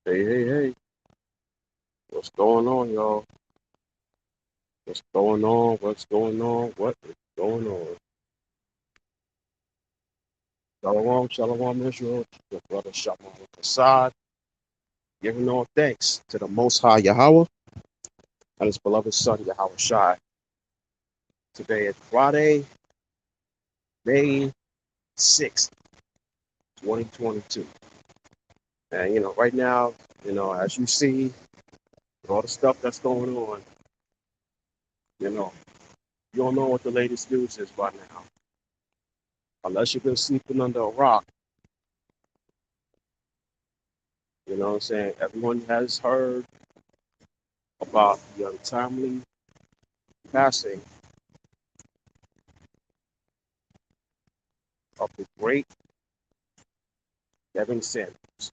Hey, hey, hey. What's going on, y'all? What's going on? What's going on? What is going on? Shalom, shalom, Israel. Your brother Shalom Assad. Giving all thanks to the Most High Yahweh and his beloved son, Yahweh Shai. Today is Friday, May 6th, 2022. And, right now, as you see, all the stuff that's going on, you know, you don't know what the latest news is by now. Unless you've been sleeping under a rock, you know what I'm saying? Everyone has heard about the untimely passing of the great Kevin Samuels,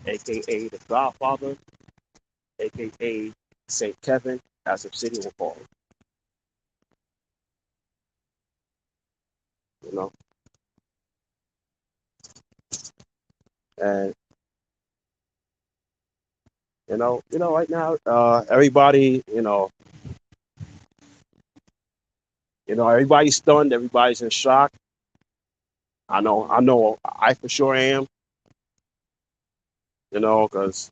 aka the Godfather, aka Saint Kevin, as the city will call him. You know, and right now, everybody, everybody's stunned, everybody's in shock. I for sure am. Because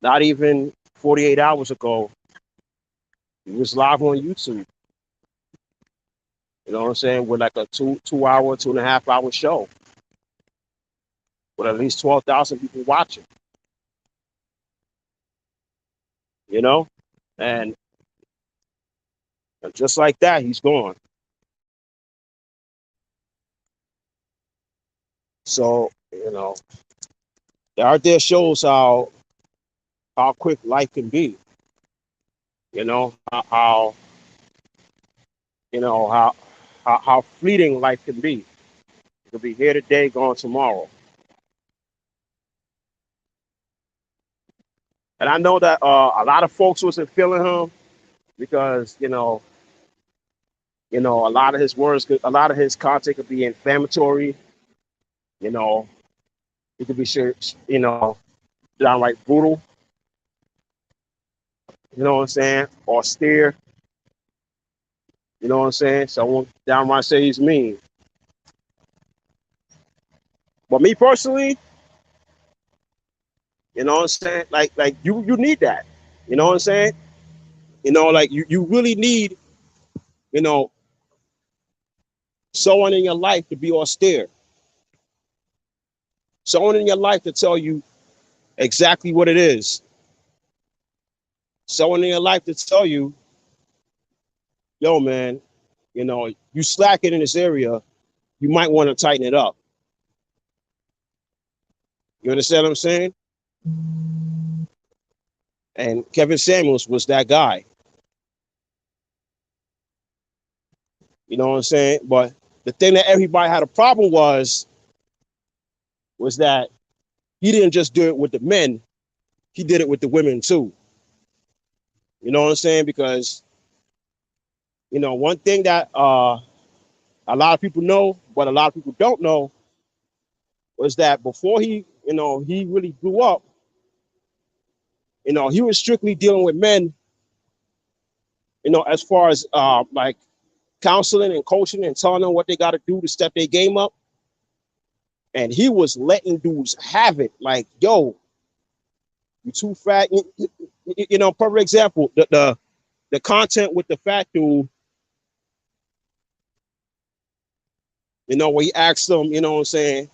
not even 48 hours ago, he was live on YouTube. You know what I'm saying? With like a 2 hour, 2.5 hour show with at least 12,000 people watching. You know, and just like that, he's gone. So right there shows how quick life can be. You know how you know how fleeting life can be. It could be here today, gone tomorrow. And I know that a lot of folks wasn't feeling him because a lot of his words, a lot of his content could be inflammatory. You know, it could be downright brutal. You know what I'm saying? Austere. You know what I'm saying? So I won't downright say he's mean. But me personally, you know what I'm saying? Like you need that. You know what I'm saying? Like you really need, you know, someone in your life to be austere. Someone in your life to tell you exactly what it is. Someone in your life to tell you, yo, man, you slacking in this area, you might want to tighten it up. You understand what I'm saying? And Kevin Samuels was that guy. You know what I'm saying? But the thing that everybody had a problem was that he didn't just do it with the men, he did it with the women too. You know what I'm saying? Because one thing that a lot of people know, but a lot of people don't know, was that before he really blew up, he was strictly dealing with men, as far as like counseling and coaching and telling them what they got to do to step their game up. And he was letting dudes have it. Like, yo, you too fat. Perfect example, the content with the fat dude, where he asked them, you know what I'm saying,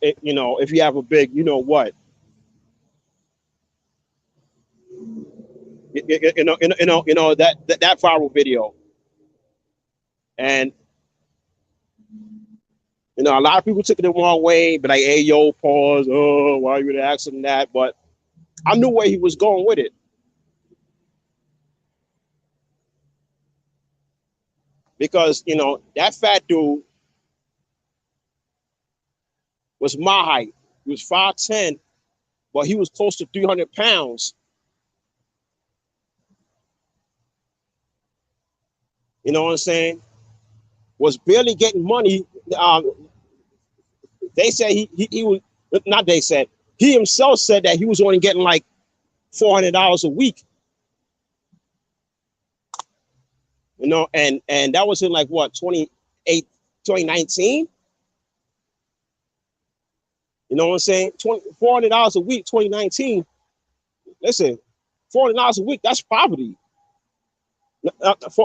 if you have a big, what, that viral video. And a lot of people took it the wrong way, but like, hey, yo, pause. Oh, why are you asking that? But I knew where he was going with it, because that fat dude was my height. He was 5'10", but he was close to 300 pounds. You know what I'm saying? Was barely getting money. They said he was not. They said he himself said that he was only getting like $400 a week. And that was in like what 2019. You know what I'm saying? $400 a week, 2019. Listen, $400 a week, that's poverty.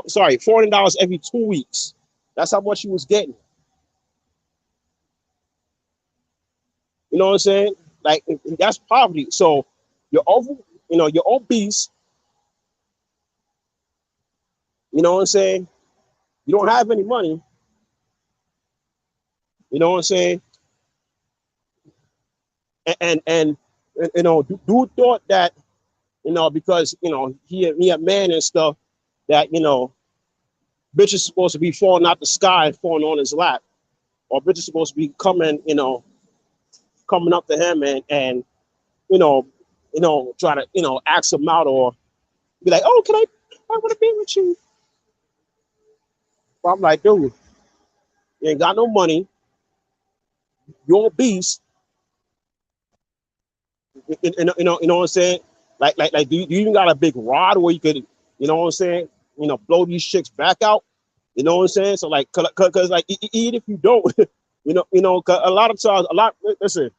Sorry, $400 every 2 weeks. That's how much he was getting. You know what I'm saying? Like that's poverty. So you're over, you're obese. You know what I'm saying? You don't have any money. You know what I'm saying? And dude thought that because he a man and stuff that bitch is supposed to be falling out the sky and falling on his lap, or bitch is supposed to be coming up to him and you know try to ask him out or be like, oh, I want to be with you. But I'm like, dude, you ain't got no money, you're obese. You know what I'm saying? Like do you even got a big rod where you could, you know what I'm saying, blow these chicks back out? You know what I'm saying? So like, cause like even if you don't, cause a lot of times, listen,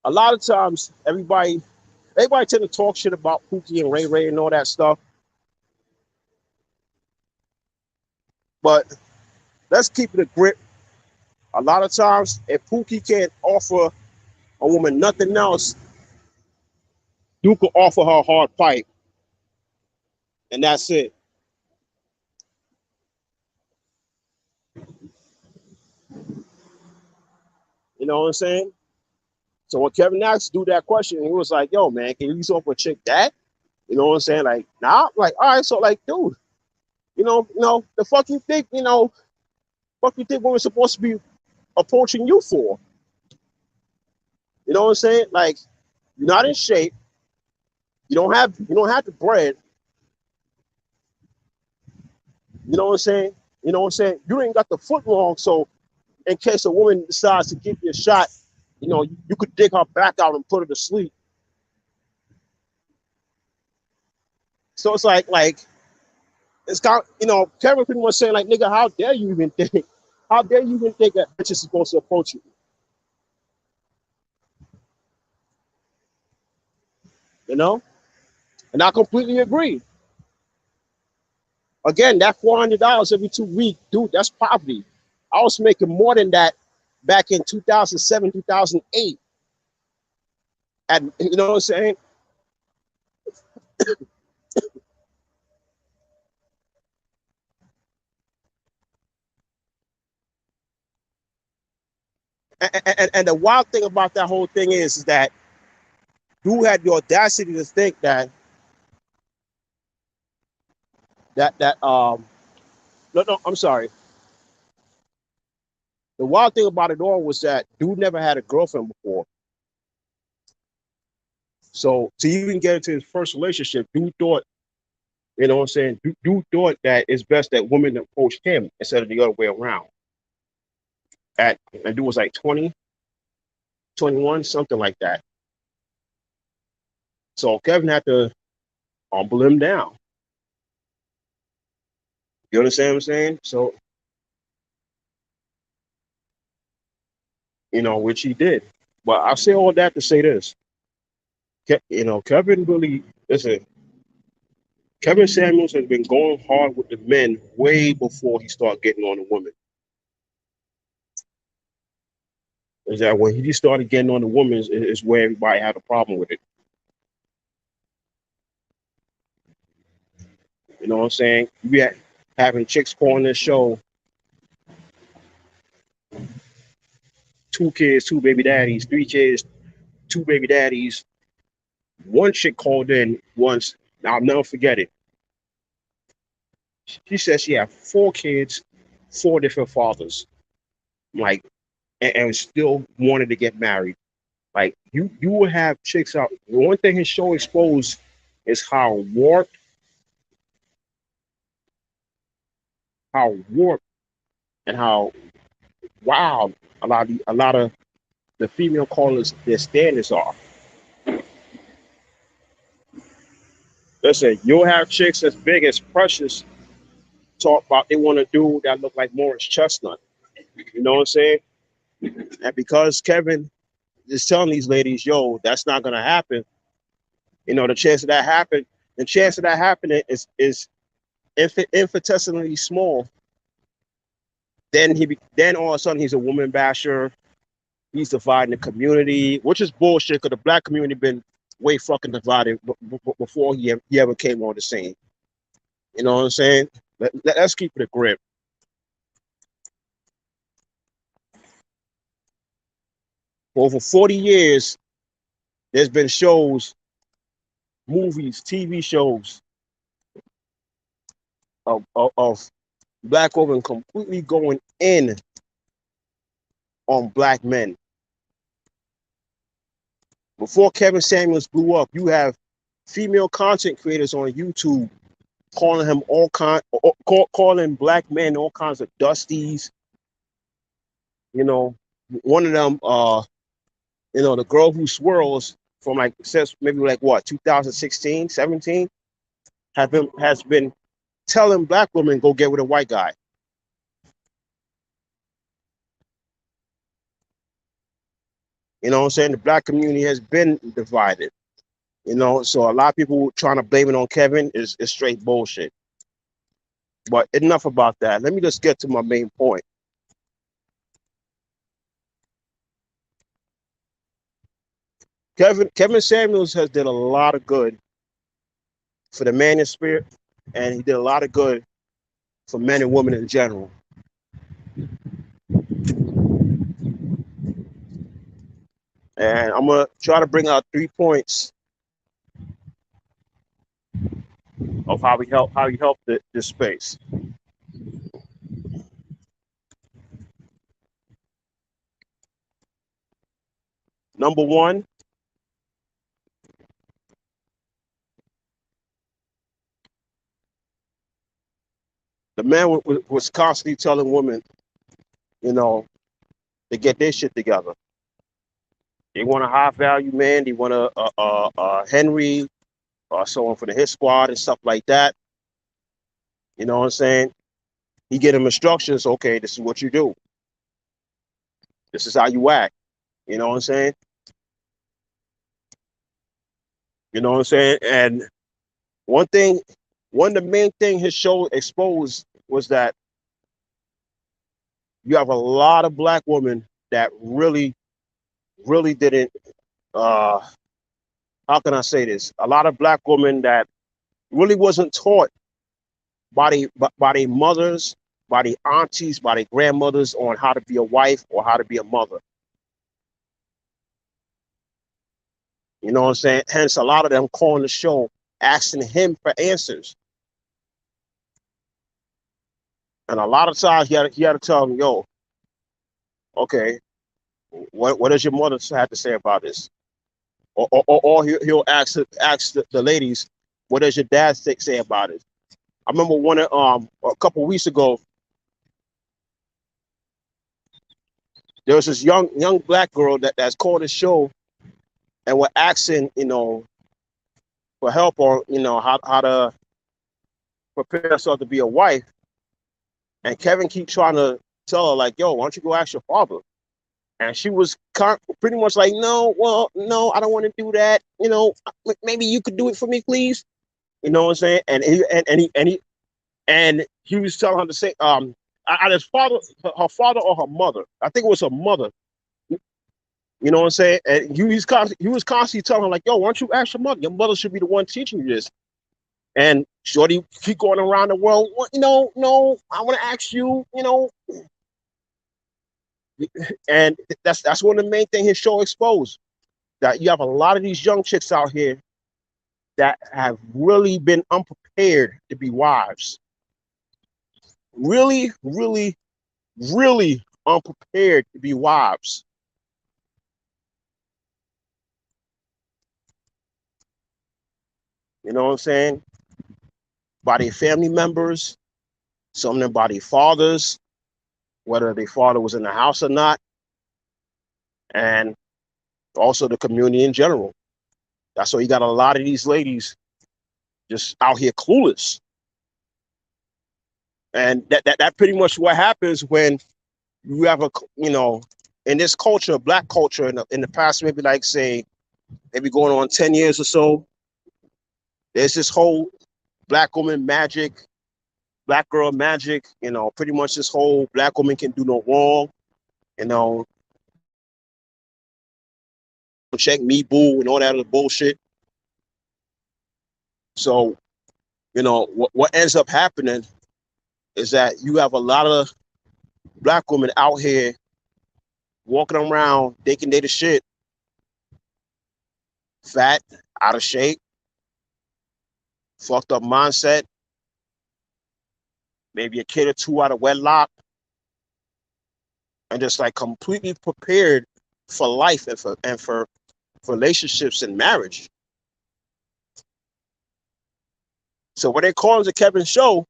a lot of times everybody tend to talk shit about Pookie and Ray Ray and all that stuff. But let's keep it a grip. A lot of times, if Pookie can't offer a woman nothing else, you could offer her a hard pipe, and that's it. You know what I'm saying? So when Kevin Nash do that question, he was like, "Yo, man, can you use offer a chick that?" You know what I'm saying? Like, nah. Like, all right. So like, dude, the fuck you think? Fuck you think women's supposed to be approaching you for? You know what I'm saying? Like, you're not in shape. You don't have the bread. You know what I'm saying? You know what I'm saying? You ain't got the foot long, so in case a woman decides to give you a shot, you could dig her back out and put her to sleep. So it's like it's kind of, Kevin pretty much saying like, nigga, how dare you even think? How dare you even think that bitch is supposed to approach you? You know? And I completely agree. Again, that $400 every 2 weeks, dude, that's poverty. I was making more than that back in 2007, 2008. And you know what I'm saying? And the wild thing about that whole thing is that you had the audacity to think that no, I'm sorry. The wild thing about it all was that dude never had a girlfriend before. So to even get into his first relationship, dude thought, you know what I'm saying? Dude thought that it's best that women approach him instead of the other way around. And dude was like 20, 21, something like that. So Kevin had to humble him down. You understand what I'm saying? So, which he did. But I say all that to say this. Kevin really, listen, Kevin Samuels has been going hard with the men way before he started getting on the women. Is that when he just started getting on the women is where everybody had a problem with it. You know what I'm saying? We had having chicks calling this show, 2 kids, 2 baby daddies, 3 kids, 2 baby daddies. One chick called in once. I'll never forget it. She said she had 4 kids, 4 different fathers. Like, and still wanted to get married. Like you will have chicks out. The one thing his show exposed is how warped and how wild A lot of the female callers, their standards are. Listen, you'll have chicks as big as Precious talk about they want a dude that look like Morris Chestnut. You know what I'm saying? And because Kevin is telling these ladies, yo, that's not gonna happen, the chance of that happen, the chance of that happening is infinitesimally small. Then all of a sudden he's a woman basher. He's dividing the community, which is bullshit because the black community been way fucking divided before he ever came on the scene. You know what I'm saying? Let's keep it a grip. For over 40 years, there's been shows, movies, TV shows of black women completely going in on black men. Before Kevin Samuels blew up, you have female content creators on YouTube calling him calling black men all kinds of dusties. One of them, the girl who swirls from like says maybe like what 2016, 17, has been telling black women go get with a white guy. You know what I'm saying? The black community has been divided. So a lot of people trying to blame it on Kevin is straight bullshit. But enough about that. Let me just get to my main point. Kevin Samuels has did a lot of good for the Manosphere, and he did a lot of good for men and women in general. And I'm gonna try to bring out 3 points of how he helped this space. Number one, the man was constantly telling women, to get their shit together. They want a high value man. They want a Henry or someone for the hit squad and stuff like that. You know what I'm saying? He get them instructions. Okay, this is what you do. This is how you act. You know what I'm saying? You know what I'm saying? And one thing, one of the main thing his show exposed was that you have a lot of black women that really, really didn't. Uh, how can I say this? A lot of black women that really wasn't taught by their mothers, by their aunties, by their grandmothers on how to be a wife or how to be a mother. You know what I'm saying? Hence, a lot of them calling the show, asking him for answers. And a lot of times he had to tell them, yo, okay, what does your mother have to say about this? Or he'll ask the ladies, what does your dad say about it? I remember a couple of weeks ago, there was this young black girl that's called the show, and we're asking, for help on, how to prepare herself to be a wife. And Kevin keeps trying to tell her, like, yo, why don't you go ask your father? And she was pretty much like, no, well, no, I don't want to do that. Maybe you could do it for me, please. You know what I'm saying? And he was telling her to say, his father, her father or her mother. I think it was her mother. You know what I'm saying? And he was constantly telling her, like, yo, why don't you ask your mother? Your mother should be the one teaching you this. And Shorty keep going around the world. Well, no, I want to ask you, and that's one of the main things his show exposed. That you have a lot of these young chicks out here that have really been unprepared to be wives. Really, really, really unprepared to be wives. You know what I'm saying? By their family members, some of them by their fathers, whether their father was in the house or not. and also the community in general. That's why you got a lot of these ladies just out here clueless. And that pretty much what happens when you have a, in this culture, black culture, in the past, maybe like say, maybe going on 10 years or so, there's this whole black woman magic, black girl magic, pretty much this whole black woman can do no wrong, you know, check me boo and all that other bullshit. So, what ends up happening is that you have a lot of black women out here walking around thinking they the shit, fat, out of shape, fucked up mindset, maybe a kid or two out of wedlock, and just like completely prepared for life and for relationships and marriage. So when they call the Kevin show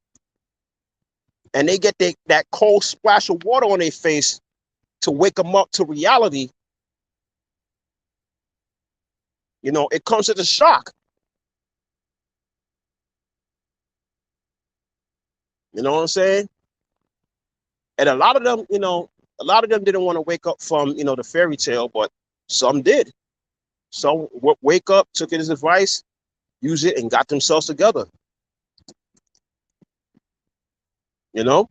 and they get that cold splash of water on their face to wake them up to reality, it comes as a shock. You know what I'm saying? And a lot of them didn't want to wake up from, the fairy tale, but some did. Some wake up, took it as advice, use it, and got themselves together. You know?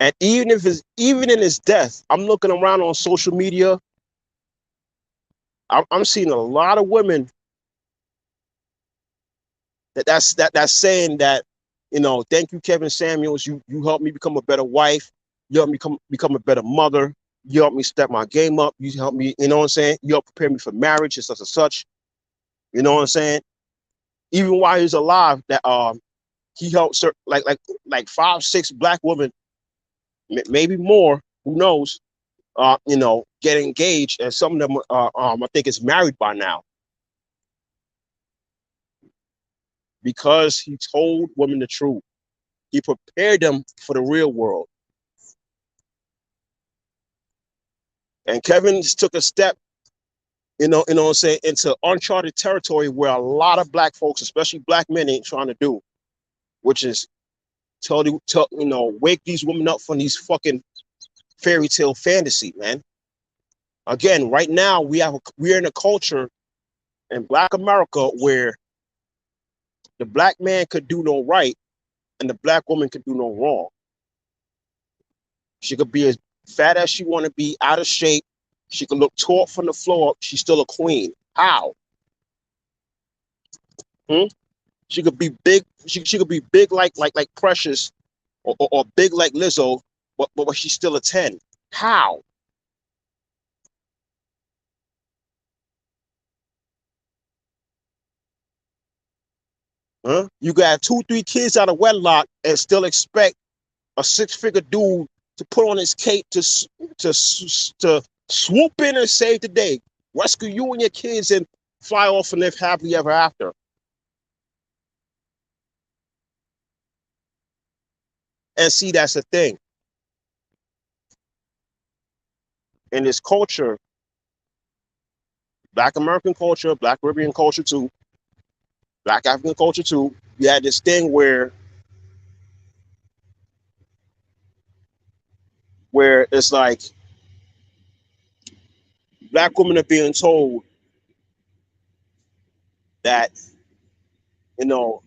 And even in his death, I'm looking around on social media. I'm seeing a lot of women that's saying that, thank you, Kevin Samuels. You helped me become a better wife. You helped me become a better mother. You helped me step my game up. You helped me, you know what I'm saying? You helped prepare me for marriage and such and such. You know what I'm saying? Even while he's alive, that he helped like 5, 6 black women, maybe more, who knows, get engaged, and some of them I think is married by now because he told women the truth. He prepared them for the real world. And Kevin took a step, what I'm saying, into uncharted territory where a lot of black folks, especially black men, ain't trying to do, which is wake these women up from these fucking fairy tale fantasy, man. Again, right now we're in a culture in Black America where the black man could do no right and the black woman could do no wrong. She could be as fat as she want to be, out of shape. She could look taut from the floor up. She's still a queen. How? Hmm? She could be big. She could be big like Precious, or big like Lizzo, but she's still a 10. How? Huh? You got 2, 3 kids out of wedlock and still expect a 6-figure dude to put on his cape to swoop in and save the day, rescue you and your kids, and fly off and live happily ever after. And see, that's the thing. In this culture, Black American culture, Black Caribbean culture too, Black African culture too, you had this thing where it's like black women are being told that, you know,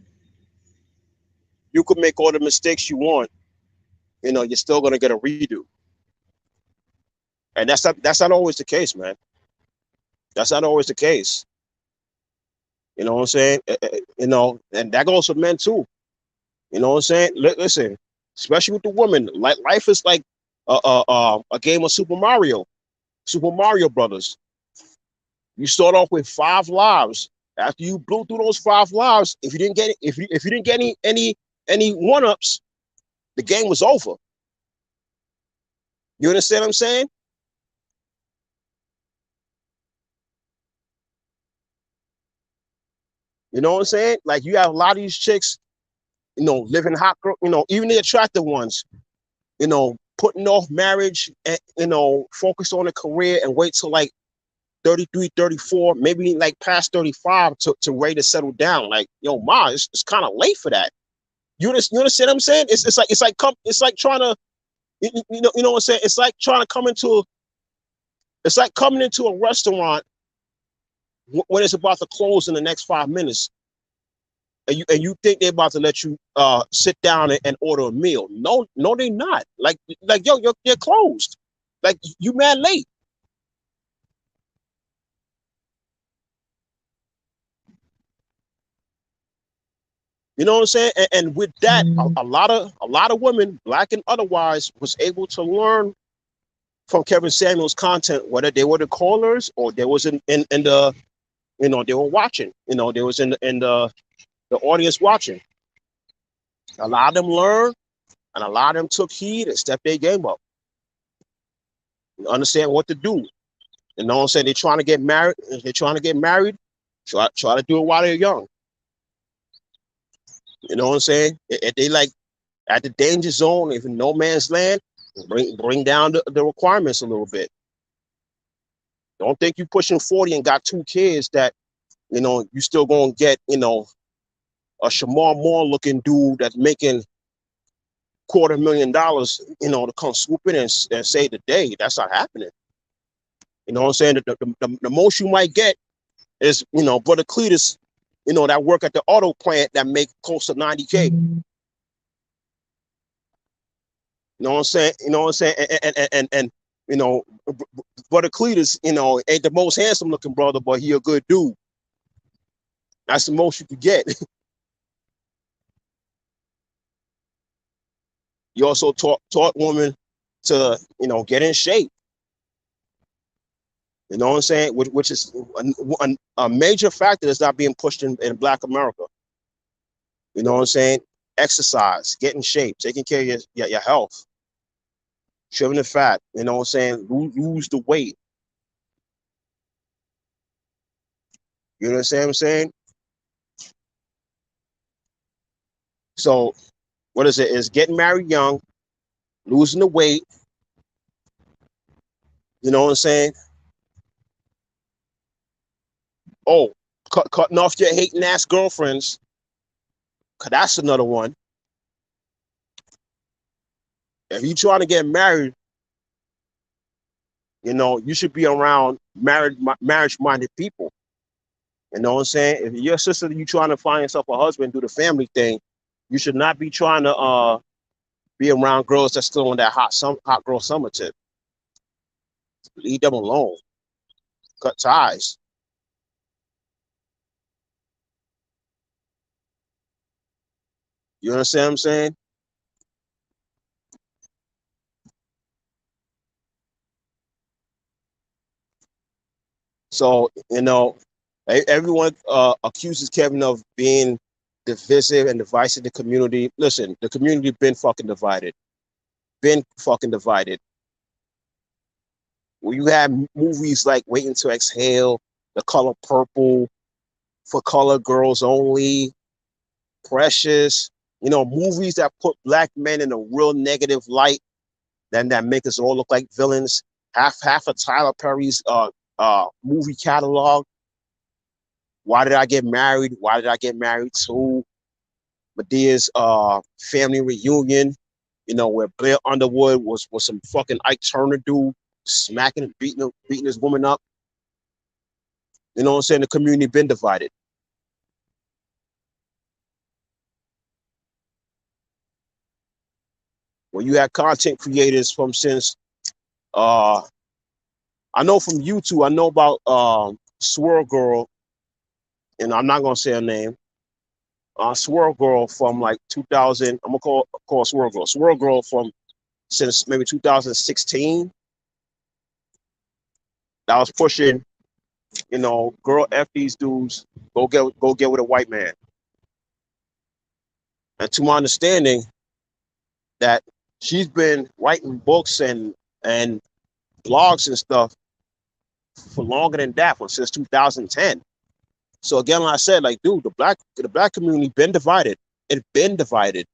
you could make all the mistakes you want, you're still gonna get a redo. And that's not always the case, man. That's not always the case. You know what I'm saying? And that goes for men too. You know what I'm saying? Listen, especially with the women, like life is like a game of Super Mario Brothers. You start off with 5 lives. After you blew through those 5 lives, if you didn't get any 1-ups, the game was over. You understand what I'm saying? You know what I'm saying? Like you have a lot of these chicks, living hot girl, even the attractive ones. putting off marriage and, focus on a career and wait till like 33, 34, maybe like past 35 to ready to settle down. Like, yo, ma, it's kind of late for that. You understand what I'm saying? It's like trying to, you know what I'm saying? It's like trying to it's like coming into a restaurant when it's about to close in the next 5 minutes, and you think they're about to let you sit down and order a meal. No, no, they're not. Like yo, they're closed. Like, you mad late. You know what I'm saying? And with that, a lot of women, black and otherwise, was able to learn from Kevin Samuels' content, whether they were the callers or they was in the, they were watching. They was in the audience watching. A lot of them learned, and a lot of them took heed and stepped their game up. Understand what to do. You know what I'm saying? They're trying to get married. They're trying to get married. Try to do it while they're young. You know what I'm saying? If they like at the danger zone, if in no man's land, bring down the requirements a little bit. Don't think you pushing 40 and got 2 kids that, you still gonna get, a Shamar Moore looking dude that's making $250,000, to come swoop in and save the day. That's not happening. You know what I'm saying? The most you might get is, Brother Cletus, that work at the auto plant that make close to 90K. You know what I'm saying? You know what I'm saying? And Brother Cletus, ain't the most handsome looking brother, but he a good dude. That's the most you could get. You also taught women to, get in shape. You know what I'm saying? Which is a major factor that's not being pushed in Black America. You know what I'm saying? Exercise, get in shape, taking care of your health, trimming the fat. You know what I'm saying? Lose the weight. You know what I'm saying? So what is it? Is getting married young, losing the weight. You know what I'm saying? Oh, cutting off your hating ass girlfriends. Cause that's another one. If you trying to get married, you should be around marriage minded people. You know what I'm saying? If your sister, you trying to find yourself a husband, do the family thing, you should not be trying to be around girls that's still on that hot girl summer tip. Leave them alone. Cut ties. You understand what I'm saying? So, everyone accuses Kevin of being divisive and divisive the community. Listen, the community been fucking divided. Been fucking divided. When you have movies like Waiting to Exhale, The Color Purple, For Color Girls Only, Precious, movies that put black men in a real negative light, then that make us all look like villains. Half of Tyler Perry's movie catalog. Why Did I Get Married? Why Did I Get Married to? Medea's family reunion, where Blair Underwood was some fucking Ike Turner dude, smacking and beating his woman up. You know what I'm saying? The community been divided. When you have content creators from since I know from YouTube, I know about Swirl Girl, and I'm not gonna say her name. Swirl Girl from like 2000. I'm gonna call Swirl Girl. Swirl Girl from since maybe 2016. That was pushing, girl, F these dudes, go get with a white man. And to my understanding, that she's been writing books and blogs and stuff for longer than that, for since 2010. So again, like I said, like, dude, the black community been divided. It's been divided.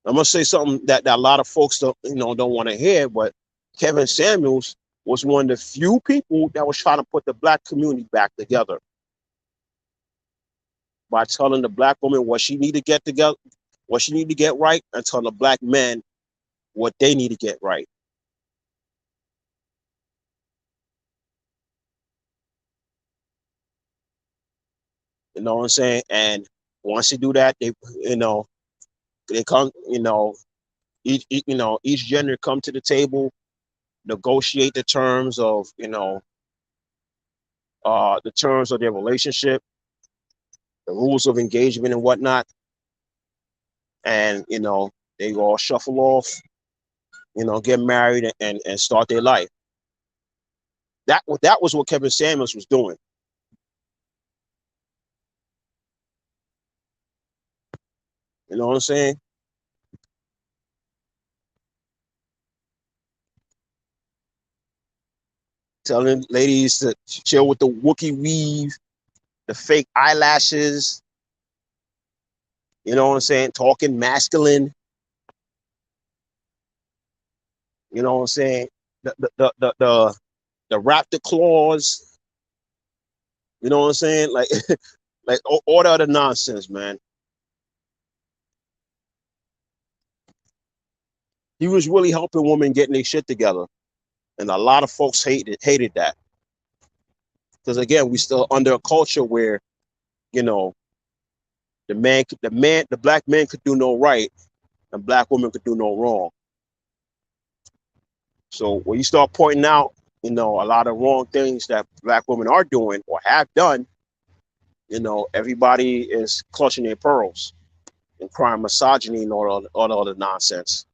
I'm gonna say something that a lot of folks don't want to hear, but Kevin Samuels was one of the few people that was trying to put the black community back together by telling the black woman what she need to get together, what she need to get right, and telling the black men what they need to get right. You know what I'm saying? And once they do that, you know, they come, each gender come to the table, negotiate the terms of, the terms of their relationship, the rules of engagement and whatnot, and they all shuffle off, get married and start their life. That was what Kevin Samuels was doing. You know what I'm saying? Telling ladies to chill with the Wookiee weave, the fake eyelashes. You know what I'm saying? Talking masculine. You know what I'm saying? The raptor claws. You know what I'm saying? Like like all the other nonsense, man. He was really helping women getting their shit together, and a lot of folks hated that because again, we still under a culture where you know the black man could do no right, and black women could do no wrong. So when you start pointing out, a lot of wrong things that black women are doing or have done, everybody is clutching their pearls and crying misogyny and all the other nonsense.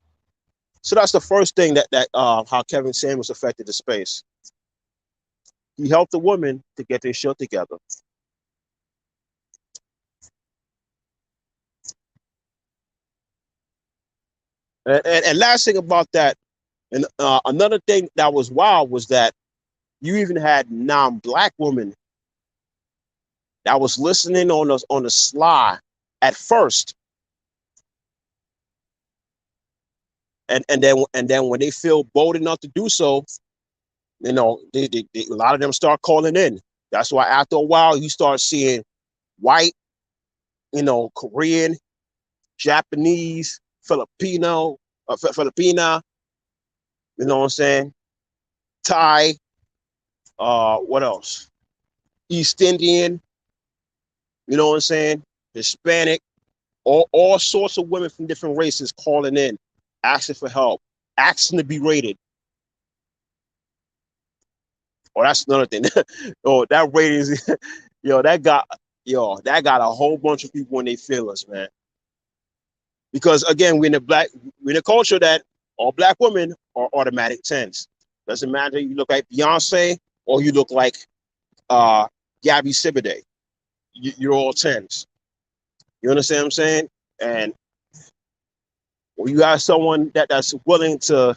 So that's the first thing that how Kevin Samuels affected the space. He helped the women to get their shit together. And last thing about that, and another thing that was wild was that you even had non-black women that was listening on the sly at first, and then when they feel bold enough to do so, a lot of them start calling in. That's why after a while you start seeing white, Korean, Japanese, Filipina, you know what I'm saying, Thai, what else? East Indian, you know what I'm saying, Hispanic, all sorts of women from different races calling in, asking for help, asking to be rated. Oh, that's another thing. Oh, that ratings, yo, that got a whole bunch of people in their feelings, man. Because again, we're in a culture that all black women are automatic tens. Doesn't matter you look like Beyonce or you look like uh Gabby Sibiday. You're all tens. You understand what I'm saying? And when you got someone that's willing to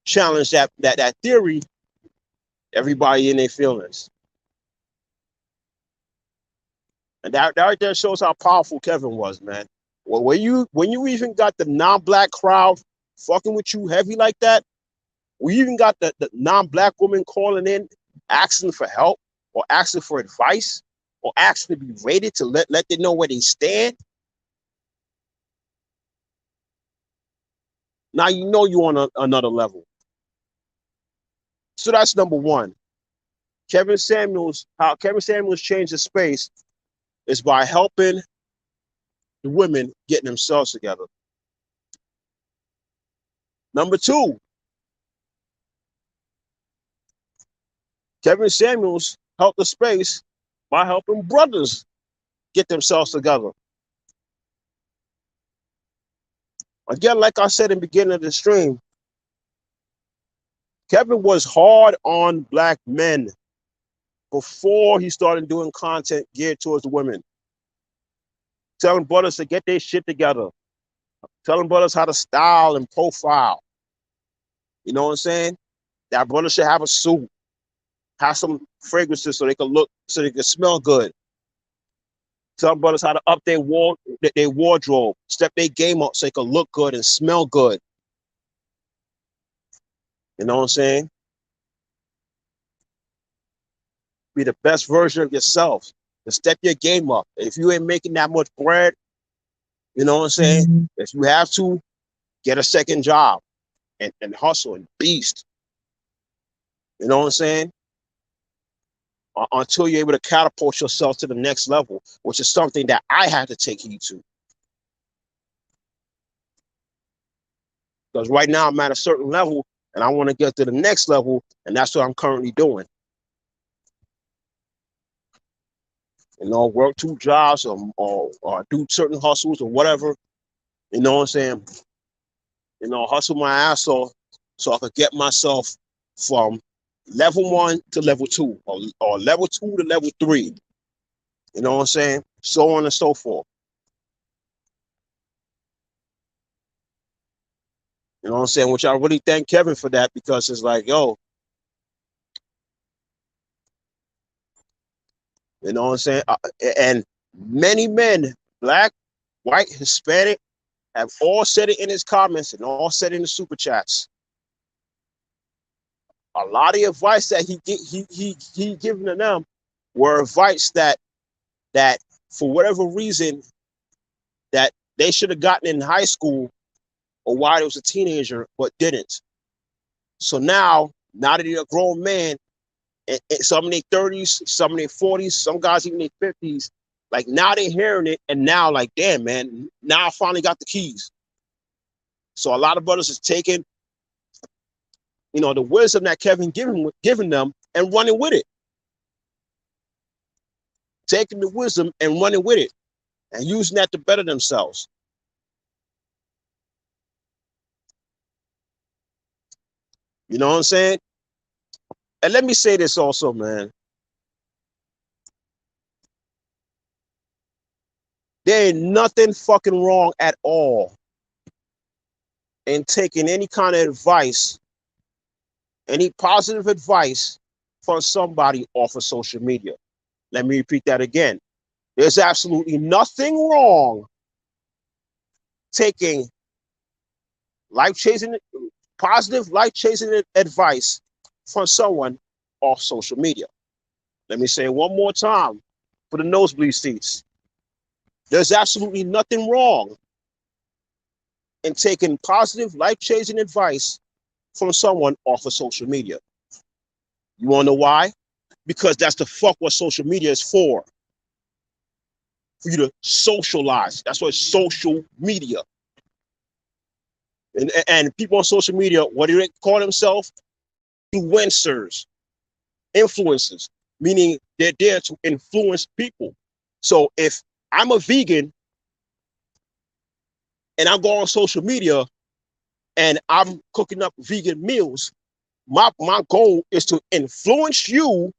challenge that theory, everybody in their feelings. And that right there shows how powerful Kevin was, man. Well, when you even got the non-black crowd fucking with you heavy like that, we even got the non-black woman calling in, asking for help or asking for advice or asking to be rated to let them know where they stand. Now you know you're on another level. So that's number one. How Kevin Samuels changed the space is by helping the women getting themselves together. Number two, Kevin Samuels helped the space by helping brothers get themselves together. Again, like I said in the beginning of the stream, Kevin was hard on black men before he started doing content geared towards the women. Telling brothers to get their shit together. Telling brothers how to style and profile. You know what I'm saying? That brother should have a suit, have some fragrances so they can smell good. Some brothers how to up their wardrobe, step their game up so they can look good and smell good. You know what I'm saying? Be the best version of yourself. To step your game up. If you ain't making that much bread, you know what I'm saying? Mm-hmm. If you have to, get a second job and hustle and beast. You know what I'm saying? Until you're able to catapult yourself to the next level, which is something that I had to take heed to. Because right now I'm at a certain level and I want to get to the next level, and that's what I'm currently doing. You know, work 2 jobs or do certain hustles or whatever. You know what I'm saying? You know, hustle my ass off so I could get myself from level 1 to level 2 or level 2 to level 3. You know what I'm saying? So on and so forth. You know what I'm saying? Which I really thank Kevin for that, because it's like, yo, you know what I'm saying? And many men, black, white, Hispanic, have all said it in his comments and all said it in the super chats. A lot of advice that he given to them were advice that for whatever reason that they should have gotten in high school or while they was a teenager, but didn't. So now that you're a grown man, and some in their 30s, some in their 40s, some guys even in their 50s, like now they're hearing it, and now like, damn, man, now I finally got the keys. So a lot of brothers is taking, you know, the wisdom that Kevin giving them and running with it. Taking the wisdom and running with it and using that to better themselves. You know what I'm saying? And let me say this also, man. There ain't nothing fucking wrong at all in taking any kind of advice, any positive advice from somebody off of social media. Let me repeat that again. There's absolutely nothing wrong taking life-changing, positive life-changing advice from someone off social media. Let me say it one more time for the nosebleed seats. There's absolutely nothing wrong in taking positive life-changing advice from someone off of social media. You want to know why? Because that's the fuck what social media is for you to socialize. That's what social media. And people on social media, what do they call themselves? Influencers, influencers, meaning they're there to influence people. So if I'm a vegan and I go on social media and I'm cooking up vegan meals, my goal is to influence you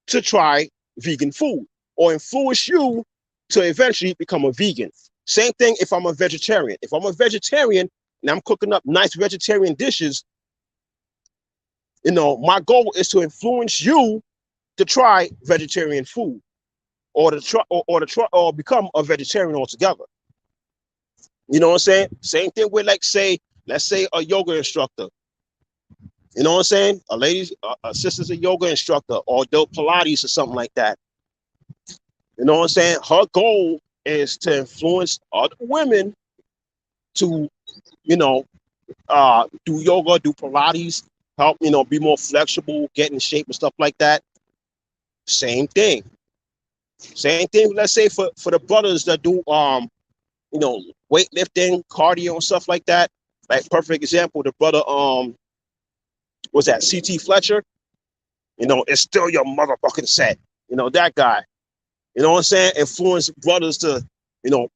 to try vegan food or influence you to eventually become a vegan. Same thing if I'm a vegetarian. If I'm a vegetarian and I'm cooking up nice vegetarian dishes, you know, my goal is to influence you to try vegetarian food or to try or become a vegetarian altogether. You know what I'm saying? Same thing with, like, let's say a yoga instructor. You know what I'm saying? A sister's a yoga instructor or do Pilates or something like that. You know what I'm saying? Her goal is to influence other women to, you know, do yoga, do Pilates, help, you know, be more flexible, get in shape and stuff like that. Same thing. Same thing, let's say for the brothers that do, you know, weightlifting, cardio and stuff like that. Like, perfect example, the brother, was that CT Fletcher? You know, it's still your motherfucking set. You know, that guy. You know what I'm saying? Influence brothers to,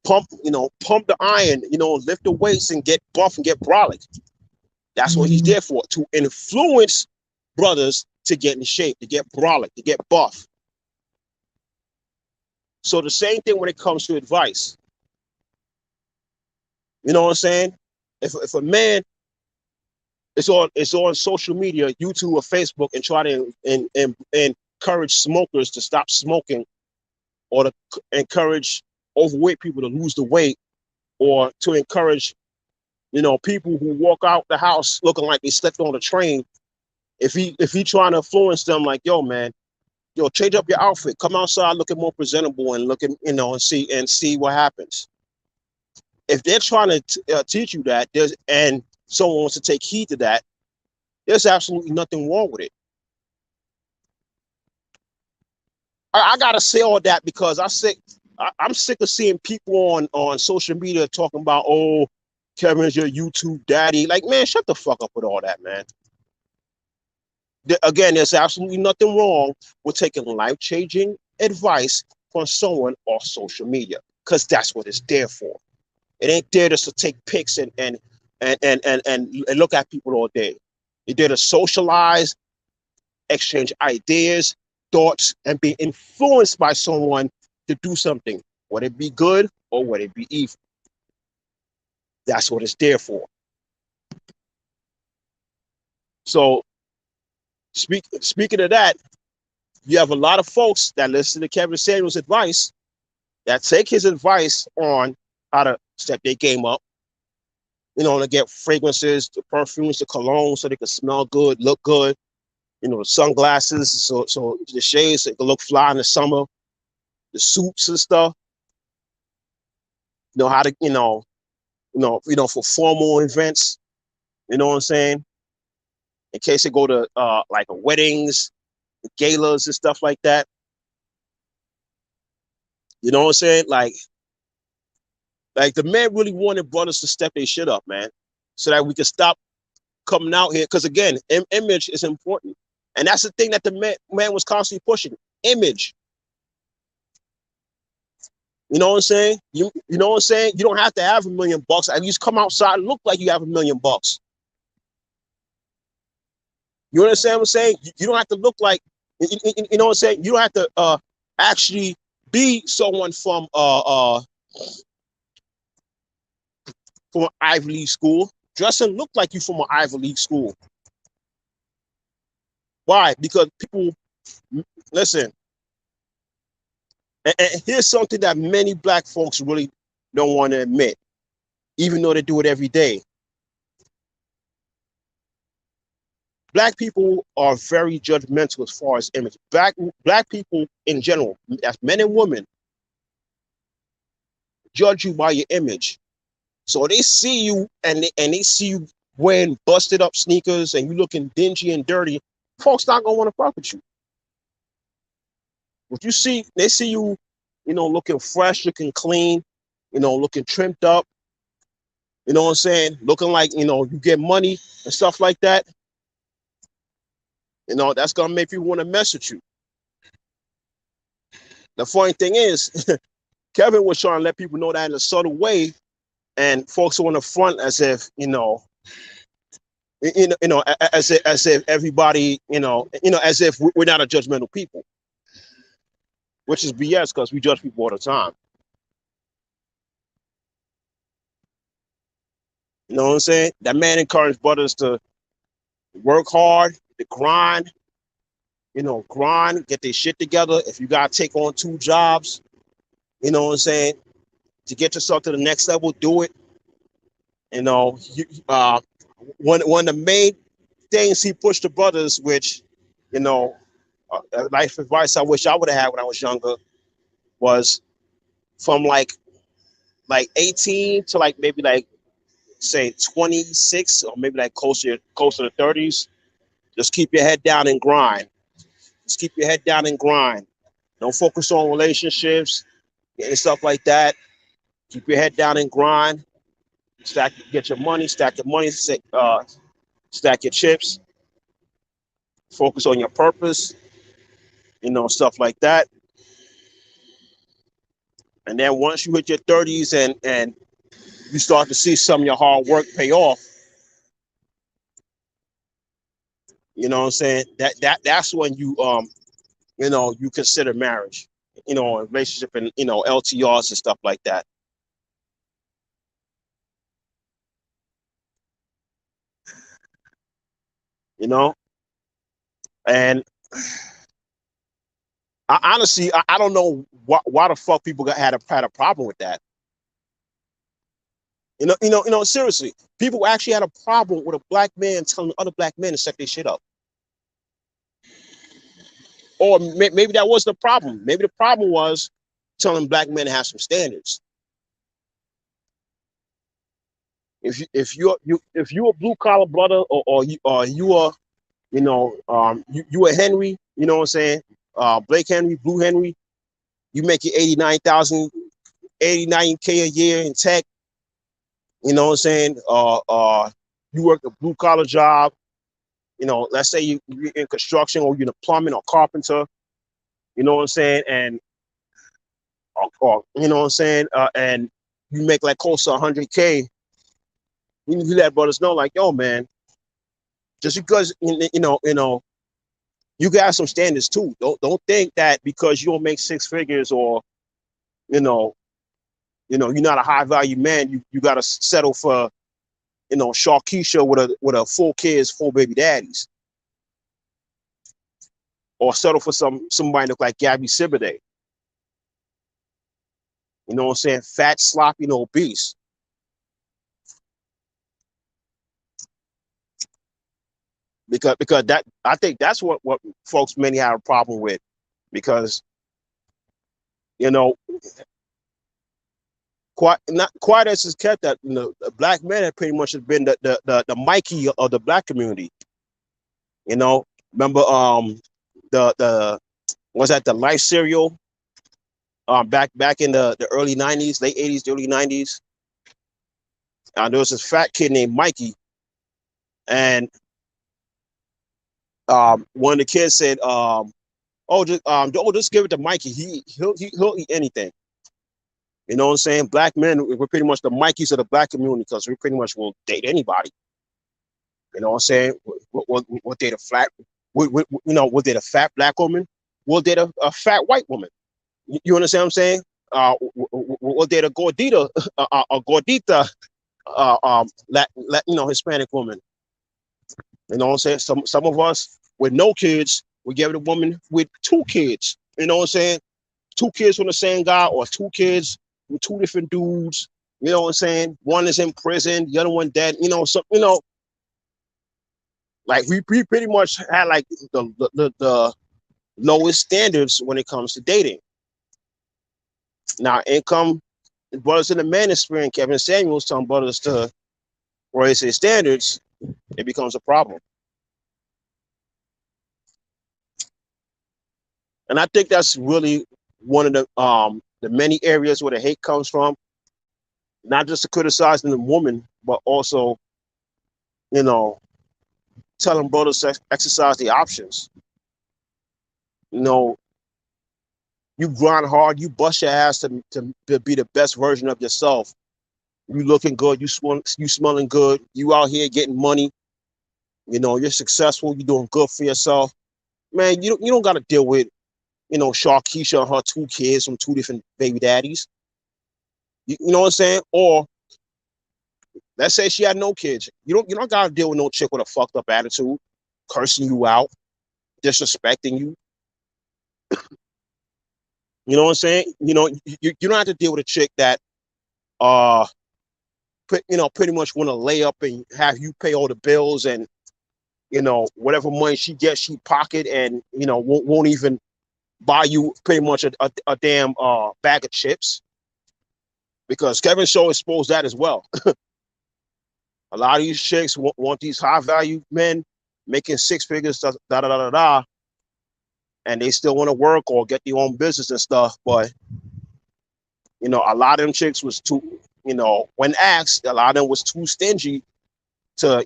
pump the iron, lift the weights and get buff and get brolic. That's what he's there for, to influence brothers to get in shape, to get brolic, to get buff. So the same thing when it comes to advice. You know what I'm saying? If a man is on social media, YouTube or Facebook, and try to encourage smokers to stop smoking, or to encourage overweight people to lose the weight, or to encourage, people who walk out the house looking like they slept on a train. If he trying to influence them, like, yo, man, yo, change up your outfit, come outside looking more presentable, and looking, and see what happens. If they're trying to teach you that, and someone wants to take heed to that, there's absolutely nothing wrong with it. I gotta say all that because I'm sick of seeing people on social media talking about, oh, Kevin's your YouTube daddy. Like, man, shut the fuck up with all that, man. Again, there's absolutely nothing wrong with taking life-changing advice from someone off social media, because that's what it's there for. It ain't there just to take pics and look at people all day. It's there to socialize, exchange ideas, thoughts, and be influenced by someone to do something, whether it be good or whether it be evil. That's what it's there for. So, speaking of that, you have a lot of folks that listen to Kevin Samuels' advice, that take his advice on how to step their game up, to get fragrances, the perfumes, the cologne, so they can smell good, look good, the sunglasses, so the shades, so they can look fly in the summer, the suits and stuff, how to, for formal events, you know what I'm saying? In case they go to like weddings, galas and stuff like that. You know what I'm saying? Like the man really wanted brothers to step their shit up, man, so that we can stop coming out here. Because again, image is important, and that's the thing that the man was constantly pushing: image. You know what I'm saying? You know what I'm saying? You don't have to have $1,000,000. At least come outside and look like you have $1,000,000. You understand what I'm saying? You don't have to look like, you know what I'm saying? You don't have to actually be someone from an Ivy League school. Dress and look like you from an Ivy League school. Why? Because people, listen, and here's something that many black folks really don't want to admit, even though they do it every day. Black people are very judgmental as far as image. Black people in general, as men and women, judge you by your image. So they see you and they see you wearing busted up sneakers and you looking dingy and dirty. Folks not gonna want to fuck with you. If they see you, looking fresh, looking clean, looking trimmed up. You know what I'm saying? Looking like you get money and stuff like that. That's gonna make people want to mess with you. The funny thing is, Kevin was trying to let people know that in a subtle way, and folks are on the front as if as if everybody, as if we're not a judgmental people, which is BS because we judge people all the time. You know what I'm saying? That man encouraged brothers to work hard, to grind, get their shit together. If you gotta take on 2 jobs, you know what I'm saying, to get yourself to the next level, do it. You know, one of the main things he pushed the brothers, which, you know, life advice I wish I would have had when I was younger, was from like 18 to like maybe like say 26 or maybe like closer to 30s. Just keep your head down and grind. Just keep your head down and grind. Don't focus on relationships and stuff like that. Keep your head down and grind. Get your money, stack your money, stack your chips. Focus on your purpose, stuff like that. And then once you hit your 30s and you start to see some of your hard work pay off, you know what I'm saying? That's when you consider marriage, a relationship, and LTRs and stuff like that. You know, and Honestly, I don't know why the fuck people had a problem with that. Seriously, people actually had a problem with a black man telling other black men to set their shit up. Or maybe that was the problem. Maybe the problem was telling black men to have some standards. If you a blue collar brother, or you are, you a Henry, you know what I'm saying? Blake Henry, Blue Henry, you make your 89K a year in tech, you know what I'm saying? You work a blue collar job, let's say you're in construction, or you're in plumbing or carpenter, you know what I'm saying? And or you know what I'm saying? And you make like close to 100K, you let brothers know, like, yo, man, just because you got some standards too. Don't think that because you don't make six figures, or you know you're not a high value man, you got to settle for Sharkeisha with a full kids, full baby daddies, or settle for somebody look like Gabby Sibiday. You know what I'm saying? Fat, sloppy, and obese. Because that, I think that's what folks many have a problem with, because you know quite as is kept, that the black men have pretty much been the Mikey of the black community. Remember the was that the Life cereal, back in the early 90s, late 80s, early 90s. There was this fat kid named Mikey, and one of the kids said, just give it to Mikey. He'll eat anything. You know what I'm saying? Black men, we're pretty much the Mikeys of the black community, because we pretty much will date anybody. You know what I'm saying? We'll date a flat, we'll date a fat black woman. We'll date a fat white woman. You understand what I'm saying? We'll date a gordita, a gordita, Hispanic woman. You know what I'm saying? Some of us with no kids, we give it a woman with two kids. You know what I'm saying? Two kids from the same guy, or two kids with two different dudes. You know what I'm saying? One is in prison, the other one dead. Like we pretty much had like the lowest standards when it comes to dating. Now, income brothers in the Manosphere and Kevin Samuels telling brothers to raise their standards, it becomes a problem. And I think that's really one of the many areas where the hate comes from, not just to criticizing the woman, but also, you know, telling brothers to exercise the options. You know, you grind hard, you bust your ass to be the best version of yourself. You looking good, you smelling good, you out here getting money, you're successful, you're doing good for yourself. Man, you don't gotta deal with, Sharkeisha and her two kids from two different baby daddies. You know what I'm saying? Or let's say she had no kids. You don't gotta deal with no chick with a fucked up attitude, cursing you out, disrespecting you. You know what I'm saying? You don't have to deal with a chick that uh pretty much want to lay up and have you pay all the bills, and whatever money she gets, she pocket, and won't even buy you pretty much a damn bag of chips, because Kevin Show exposed that as well. A lot of these chicks want these high value men making six figures, da da da da da, and they still want to work or get their own business and stuff. But a lot of them chicks was too, when asked, a lot of them was too stingy to,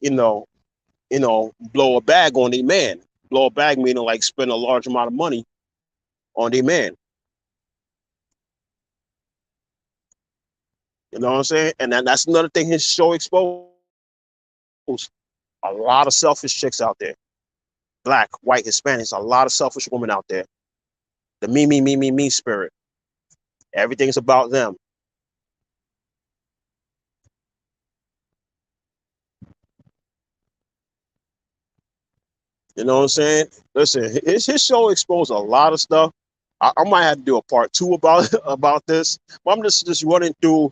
blow a bag on their man. Blow a bag meaning like spend a large amount of money on their man. You know what I'm saying? And that's another thing his show exposed. A lot of selfish chicks out there. Black, white, Hispanics, a lot of selfish women out there. The me, me, me, me, me spirit. Everything's about them. You know what I'm saying? Listen, his show exposed a lot of stuff. I might have to do a part two about about this. But I'm just running through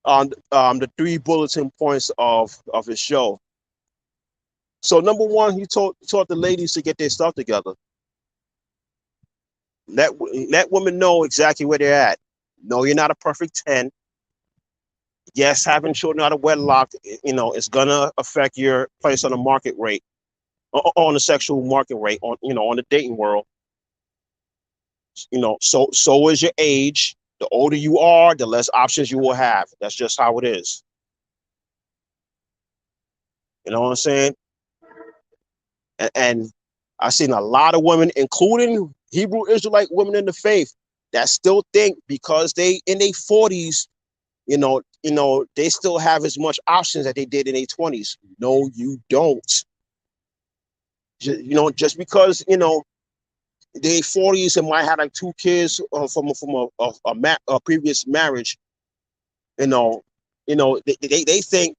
the three bulletin points of his show. So number one, he taught the ladies to get their stuff together. Let women know exactly where they're at. No, you're not a perfect 10. Yes, having children out of wedlock, is gonna affect your place on the market rate, on the sexual market rate, on the dating world. So is your age. The older you are, the less options you will have. That's just how it is. You know what I'm saying? And I've seen a lot of women, including Hebrew Israelite women in the faith, that still think because they in their 40s, they still have as much options that they did in their 20s. No, you don't. Just because they 40s and might have like two kids from a previous marriage. You know, they think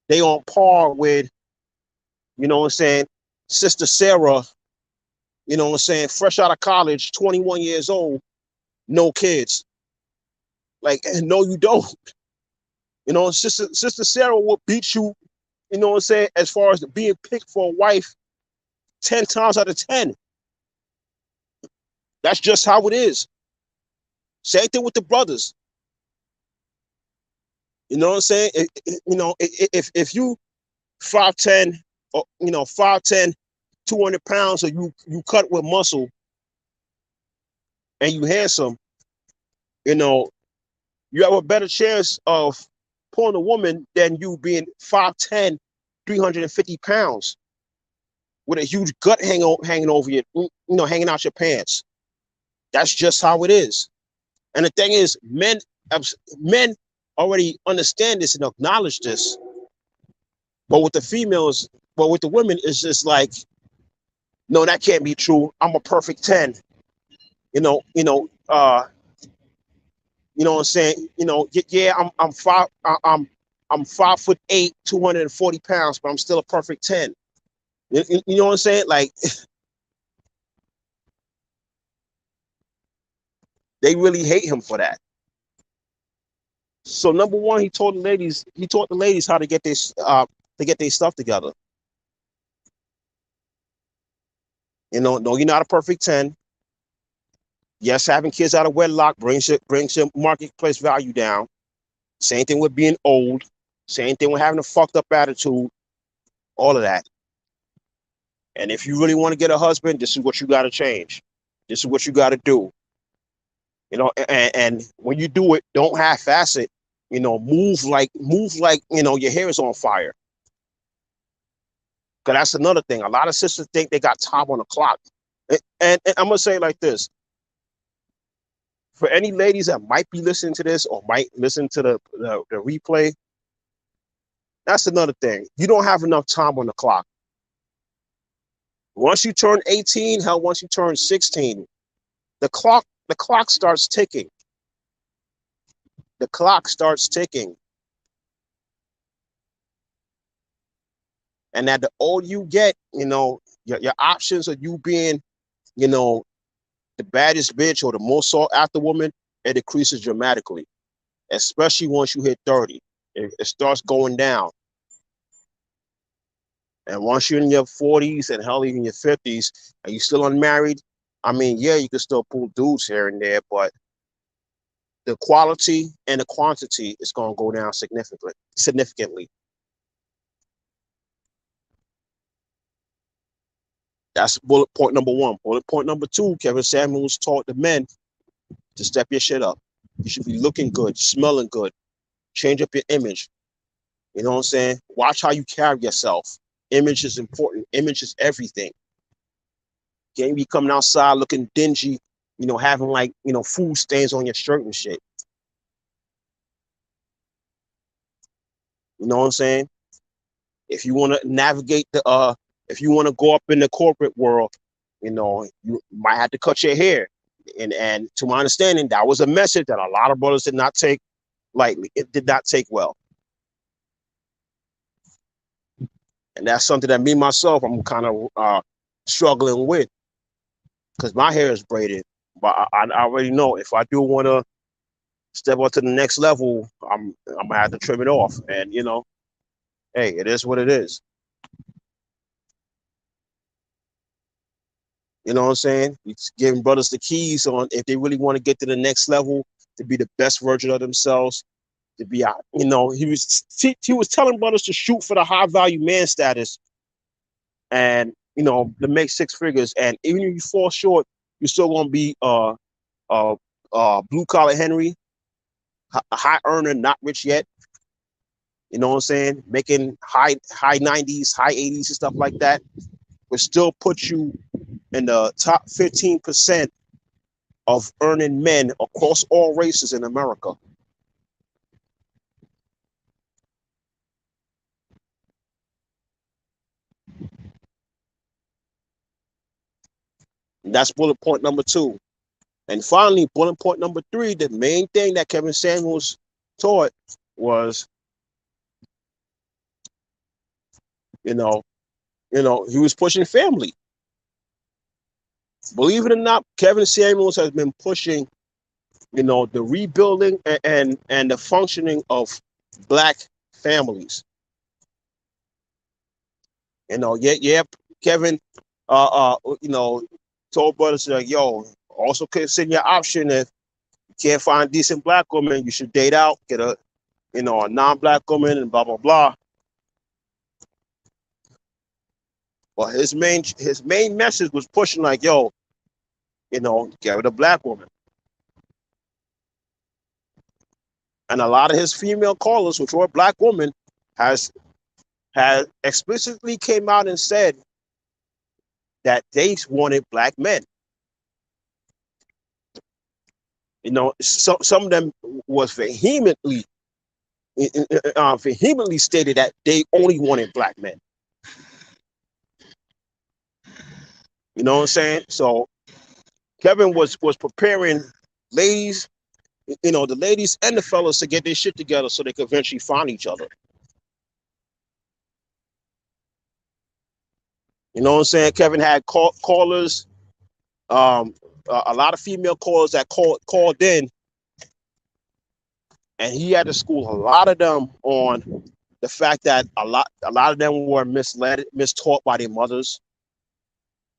they on par with, what I'm saying, Sister Sarah, what I'm saying, fresh out of college, 21 years old, no kids. Like, no, you don't. Sister Sarah will beat you, what I'm saying, as far as being picked for a wife 10 times out of 10. That's just how it is. Same thing with the brothers. You know what I'm saying? If you 5'10", or 5'10", 200 pounds, or you cut with muscle and you handsome, you know, you have a better chance of pulling a woman than you being 5'10", 350 pounds with a huge gut hanging over you, hanging out your pants. That's just how it is. And the thing is, men already understand this and acknowledge this. But with the females, but with the women, it's just like, no, that can't be true. I'm a perfect 10. You know, you know, uh, you know what I'm saying? Yeah, I'm 5'8", 240 pounds, but I'm still a perfect 10. You know what I'm saying? Like, they really hate him for that. So number one, he taught the ladies how to get their stuff together. No, you're not a perfect 10. Yes, having kids out of wedlock brings your marketplace value down. Same thing with being old. Same thing with having a fucked up attitude. All of that. And if you really want to get a husband, this is what you got to change. This is what you got to do. And when you do it, don't half-ass it. Move like your hair is on fire. Cause that's another thing. A lot of sisters think they got time on the clock. And I'm gonna say it like this: for any ladies that might be listening to this or might listen to the replay, that's another thing. You don't have enough time on the clock. Once you turn 18, hell, once you turn 16, the clock starts ticking. The clock starts ticking. And that the older you get, your options of you being, the baddest bitch or the most sought after woman, it decreases dramatically, especially once you hit 30. It starts going down. And once you're in your 40s and hell, even your 50s, and you're still unmarried, I mean, yeah, you can still pull dudes here and there, but the quality and the quantity is going to go down significantly. That's bullet point number one. Bullet point number two, Kevin Samuels taught the men to step your shit up. You should be looking good, smelling good, change up your image. You know what I'm saying? Watch how you carry yourself. Image is important. Image is everything. Can't be coming outside looking dingy, having like, food stains on your shirt and shit. You know what I'm saying? If you want to navigate if you want to go up in the corporate world, you might have to cut your hair. And to my understanding, that was a message that a lot of brothers did not take lightly. It did not take well. And that's something that me myself, I'm kind of struggling with, because my hair is braided. But I already know if I do want to step up to the next level, I'm gonna have to trim it off. And hey, it is what it is. You know what I'm saying? It's giving brothers the keys on if they really want to get to the next level, to be the best version of themselves, to be out. He was telling brothers to shoot for the high value man status, and to make six figures. And even if you fall short, you're still gonna be uh blue collar Henry, a high earner, not rich yet. You know what I'm saying? Making high 90s, high 80s and stuff like that, but still put you in the top 15% of earning men across all races in America. And that's bullet point number two. And finally, bullet point number three, the main thing that Kevin Samuels taught was, you know, he was pushing family. Believe it or not, Kevin Samuels has been pushing, the rebuilding and the functioning of black families. Yeah, Kevin, told brothers like, yo, also consider your option if you can't find decent black women, you should date out, get a non-black woman and blah blah blah. But his main message was pushing like, yo, get with a black woman. And a lot of his female callers, which were black women, has explicitly came out and said that they wanted black men. Some of them was vehemently stated that they only wanted black men. You know what I'm saying? So Kevin was preparing ladies, the ladies and the fellas to get their shit together so they could eventually find each other. You know what I'm saying? Kevin had callers, a lot of female callers that called in, and he had to school a lot of them on the fact that a lot of them were mistaught by their mothers.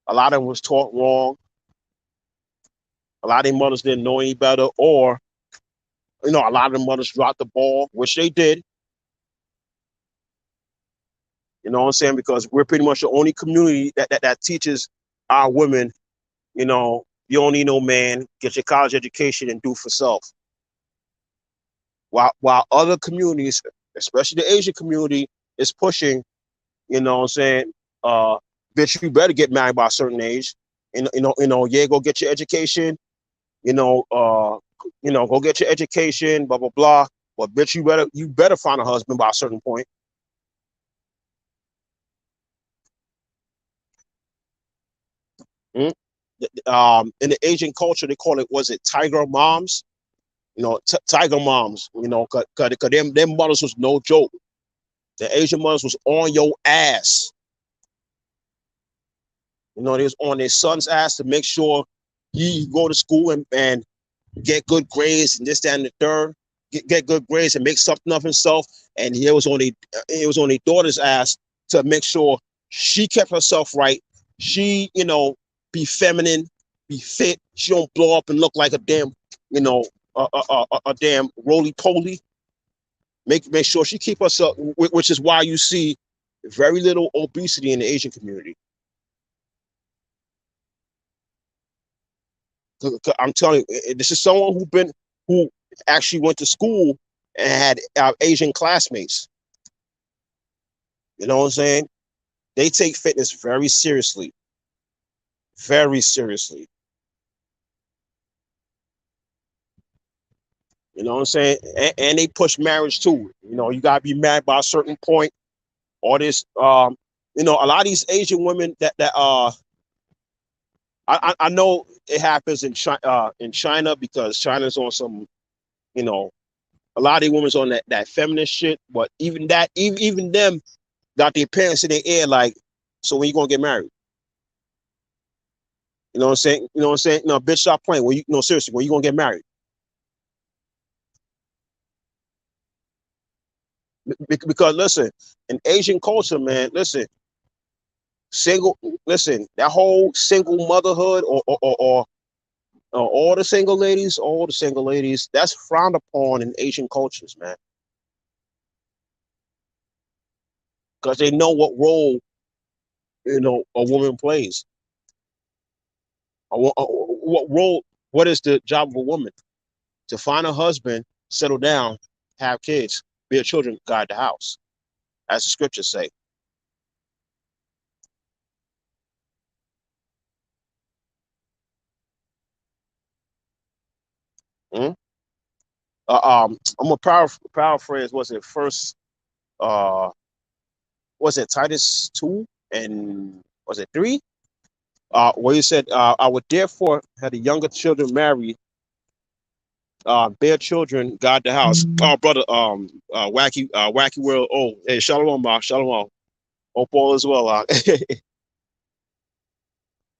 A lot of them was taught wrong. A lot of their mothers didn't know any better, or a lot of the mothers dropped the ball, which they did. You know what I'm saying? Because we're pretty much the only community that teaches our women, you don't need no man, get your college education and do for self. While other communities, especially the Asian community, is pushing, what I'm saying, bitch, you better get married by a certain age. Yeah, go get your education, go get your education, blah blah blah. But bitch, you better find a husband by a certain point. Mm? In the Asian culture, they call it, was it tiger moms? Tiger moms. Cause them mothers was no joke. The Asian mothers was on your ass. They was on their son's ass to make sure he go to school and get good grades and this, that, and the third. Get good grades and make something of himself. And it was on their daughter's ass to make sure she kept herself right. She, be feminine, be fit. She don't blow up and look like a damn, a damn roly poly. Make sure she keep herself, which is why you see very little obesity in the Asian community. I'm telling you, this is someone who actually went to school and had Asian classmates. You know what I'm saying? They take fitness very seriously, very seriously. You know what I'm saying? And they push marriage too. You gotta be married by a certain point. All this, a lot of these Asian women that I know it happens in China because China's on some, a lot of these women's on that feminist shit. But even them got their parents in their ear like, so when you gonna get married? You know what I'm saying? You know what I'm saying? No, bitch, stop playing. When you no seriously, when you gonna get married? Because listen, in Asian culture, man, listen, single, listen, that whole single motherhood or all the single ladies, that's frowned upon in Asian cultures, man, because they know what role a woman plays. What role? What is the job of a woman? To find a husband, settle down, have kids, bear children, guide the house, as the scriptures say. Mm-hmm. I'm a paraphrase. Was it first? Uh, was it Titus 2 and was it 3? Where he said, "I would therefore have the younger children marry, bear children, guard the house." Oh, brother, wacky world. Oh, hey, shalom, ma, shalom. Hope all is well.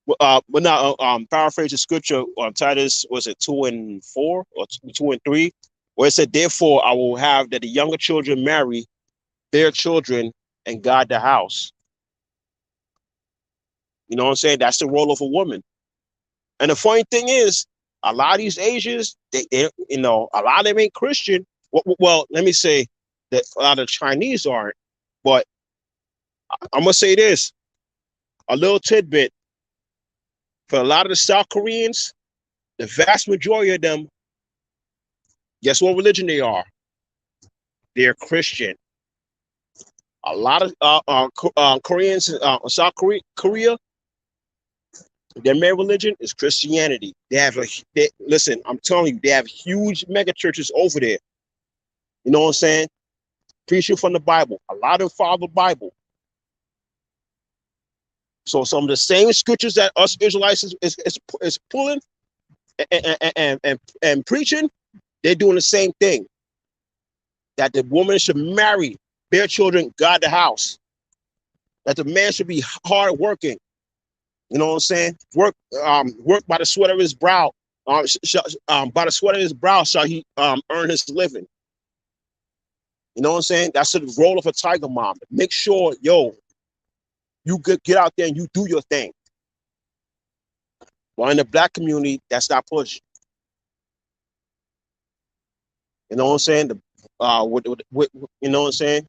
But now, paraphrase the scripture on Titus, was it 2 and 4 or 2 and 3, where it said, "Therefore, I will have that the younger children marry, bear children, and guard the house." You know what I'm saying? That's the role of a woman. And the funny thing is, a lot of these Asians, a lot of them ain't Christian. Well, let me say that a lot of Chinese aren't. But I'm gonna say this: a little tidbit for a lot of the South Koreans, the vast majority of them, guess what religion they are? They're Christian. A lot of Koreans, Korea, their main religion is Christianity. Listen, I'm telling you, they have huge mega churches over there. You know what I'm saying? Preaching from the Bible. A lot of them follow the Bible. So some of the same scriptures that us Israelites is pulling and preaching, they're doing the same thing. That the woman should marry, bear children, guard the house. That the man should be hard working. You know what I'm saying? Work by the sweat of his brow. By the sweat of his brow shall he earn his living. You know what I'm saying? That's the role of a tiger mom. Make sure, you get out there and you do your thing. But in the black community, that's not pushed. You know what I'm saying? You know what I'm saying?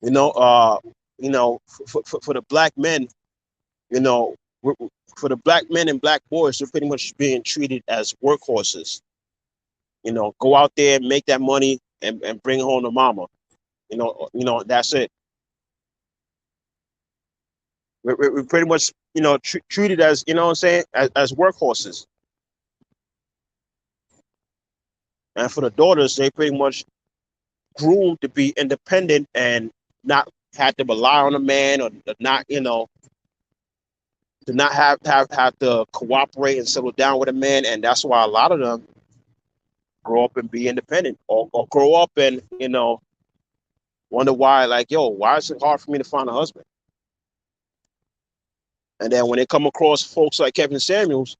You know, for the black men, you know, for the black men and black boys, they're pretty much being treated as workhorses. Go out there, make that money, and bring home to mama. That's it. We're pretty much, treated as, you know what I'm saying, as workhorses. And for the daughters, they pretty much groomed to be independent and not have to rely on a man or not, to not have to cooperate and settle down with a man. And that's why a lot of them grow up and be independent or grow up and, wonder why, like, why is it hard for me to find a husband? And then when they come across folks like Kevin Samuels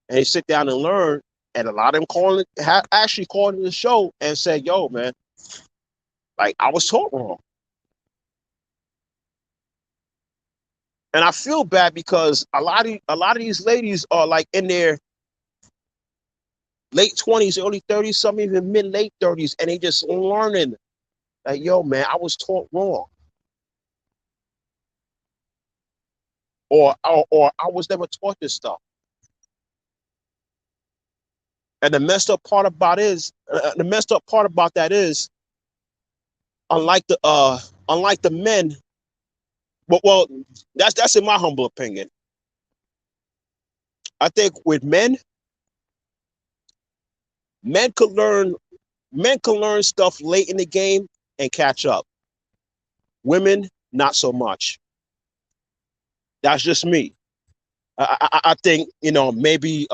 and they sit down and learn, and a lot of them actually called in the show and said, "Yo, man, like I was taught wrong." And I feel bad because a lot of these ladies are like in their late 20s, early 30s, some even mid late 30s, and they just learning like, "Yo, man, I was taught wrong," or "I was never taught this stuff." And the messed up part about that is, unlike the men, well, that's in my humble opinion. I think with men could learn men can learn stuff late in the game and catch up. Women, not so much. That's just me. I think, maybe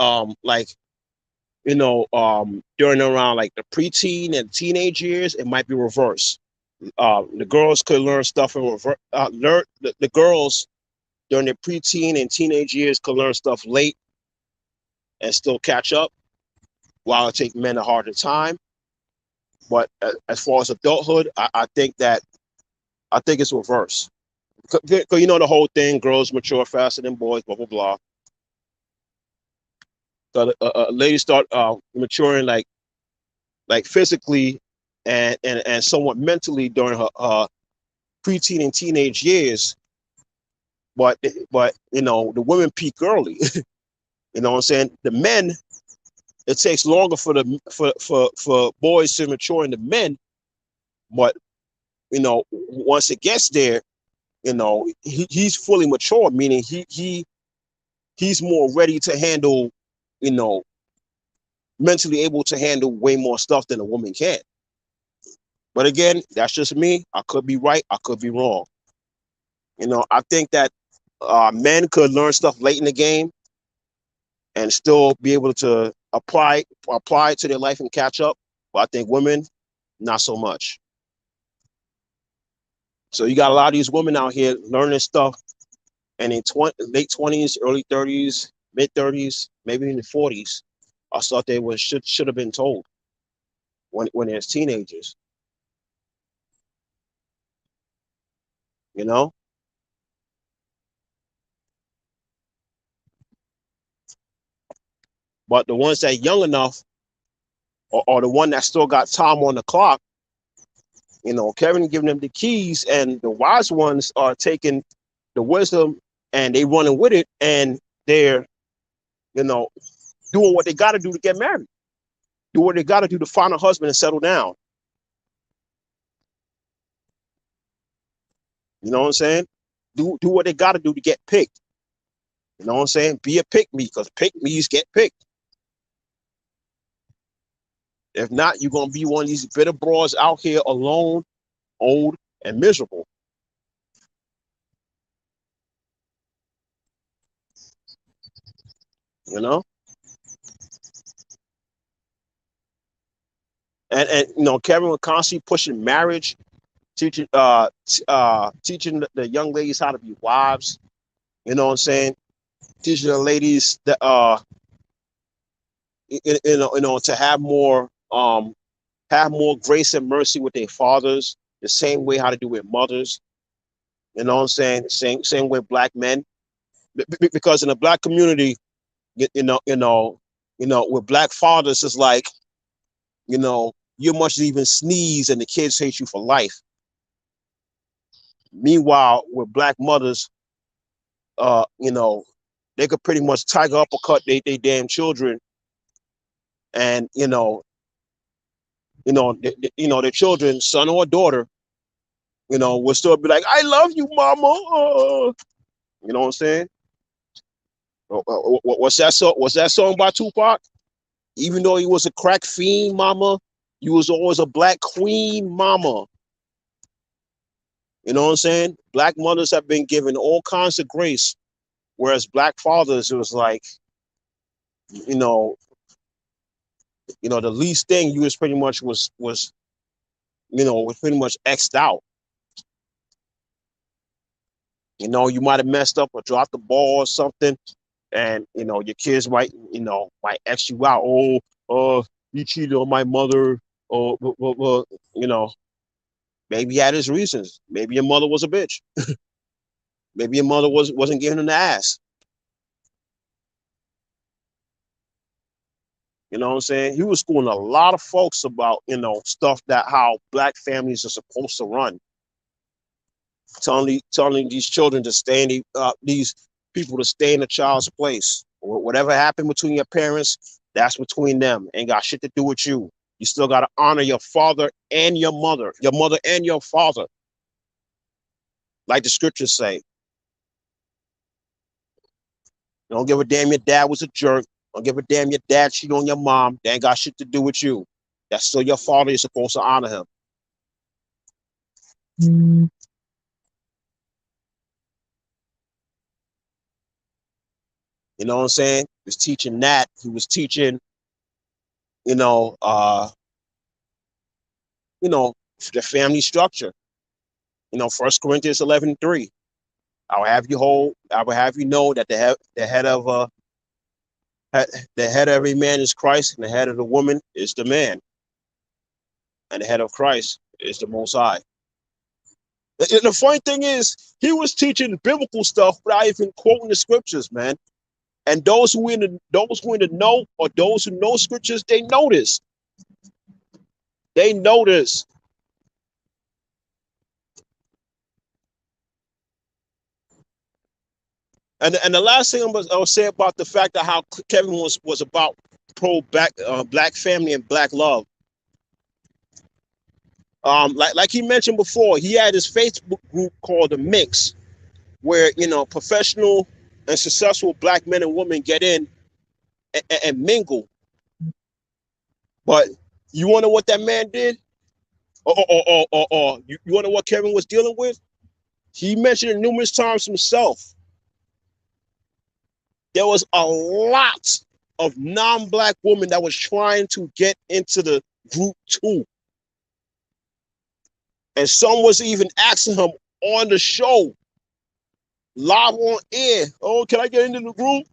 like, during around like the preteen and teenage years, it might be reversed. The girls could learn stuff in reverse. Learn the girls during their preteen and teenage years could learn stuff late and still catch up, while it take men a harder time. But as far as adulthood, I think it's reverse. Cause you know the whole thing, girls mature faster than boys, blah blah blah. So ladies start maturing like physically and somewhat mentally during her preteen and teenage years, but you know the women peak early. You know what I'm saying? The men, it takes longer for boys to mature in the men, but you know once it gets there, you know he's fully mature, meaning he's more ready to handle, you know, mentally able to handle way more stuff than a woman can. But again, that's just me. I could be right. I could be wrong. You know, I think that men could learn stuff late in the game and still be able to apply it to their life and catch up. But I think women, not so much. So you got a lot of these women out here learning stuff and in late 20s, early 30s, mid 30s, maybe in the 40s, I thought they was should have been told when they're teenagers, you know. But the ones that young enough, or the one that still got time on the clock, you know, Kevin giving them the keys, and the wise ones are taking the wisdom and they running with it, and they're, you know, doing what they got to do to get married, do what they got to do to find a husband and settle down. You know what I'm saying? Do what they got to do to get picked. You know what I'm saying? Be a pick me, because pick me's get picked. If not, you're gonna be one of these bitter broads out here alone, old, and miserable. You know, and you know, Kevin was constantly pushing marriage, teaching the young ladies how to be wives. You know what I'm saying? Teaching the ladies that you know to have more grace and mercy with their fathers, the same way how to do with mothers. You know what I'm saying? Same way black men, because in the black community, with black fathers, it's like, you know, you must even sneeze and the kids hate you for life. Meanwhile, with black mothers, you know, they could pretty much tiger uppercut they damn children, and their children, son or daughter, you know, will still be like, "I love you, mama." You know what I'm saying? What's that song? What's that song by Tupac? Even though he was a crack fiend, mama, you was always a black queen, mama. You know what I'm saying? Black mothers have been given all kinds of grace, whereas black fathers, it was like, you know, the least thing you was pretty much was pretty much xed out. You know, you might have messed up or dropped the ball or something, and your kids might X you out. Oh, you cheated on my mother, or you know, maybe he had his reasons. Maybe your mother was a bitch. Maybe your mother wasn't giving him the ass. You know what I'm saying? He was schooling a lot of folks about, stuff that how black families are supposed to run. Telling these children to stay in these people to stay in the child's place. Whatever happened between your parents, that's between them. Ain't got shit to do with you. You still got to honor your father and your mother and your father, like the scriptures say. Don't give a damn your dad was a jerk. Don't give a damn your dad cheated on your mom. They ain't got shit to do with you. That's still your father. You're supposed to honor him. Mm. You know what I'm saying? He was teaching that. He was teaching, you know, the family structure. First Corinthians 11:3. I will have you know that the head of every man is Christ, and the head of the woman is the man, and the head of Christ is the Most High. The funny thing is, he was teaching biblical stuff without even quoting the scriptures, man. And those who in the know, or those who know scriptures, they know this. They know this. And the last thing I'll say about the fact that how Kevin was about pro black family and black love. Like he mentioned before, he had his Facebook group called the Mix, where professional and successful black men and women get in and mingle. But you want to know what that man did? Or you want to know what Kevin was dealing with? He mentioned it numerous times himself. There was a lot of non-black women that was trying to get into the group too. And some was even asking him on the show, live on air, oh, can I get into the group?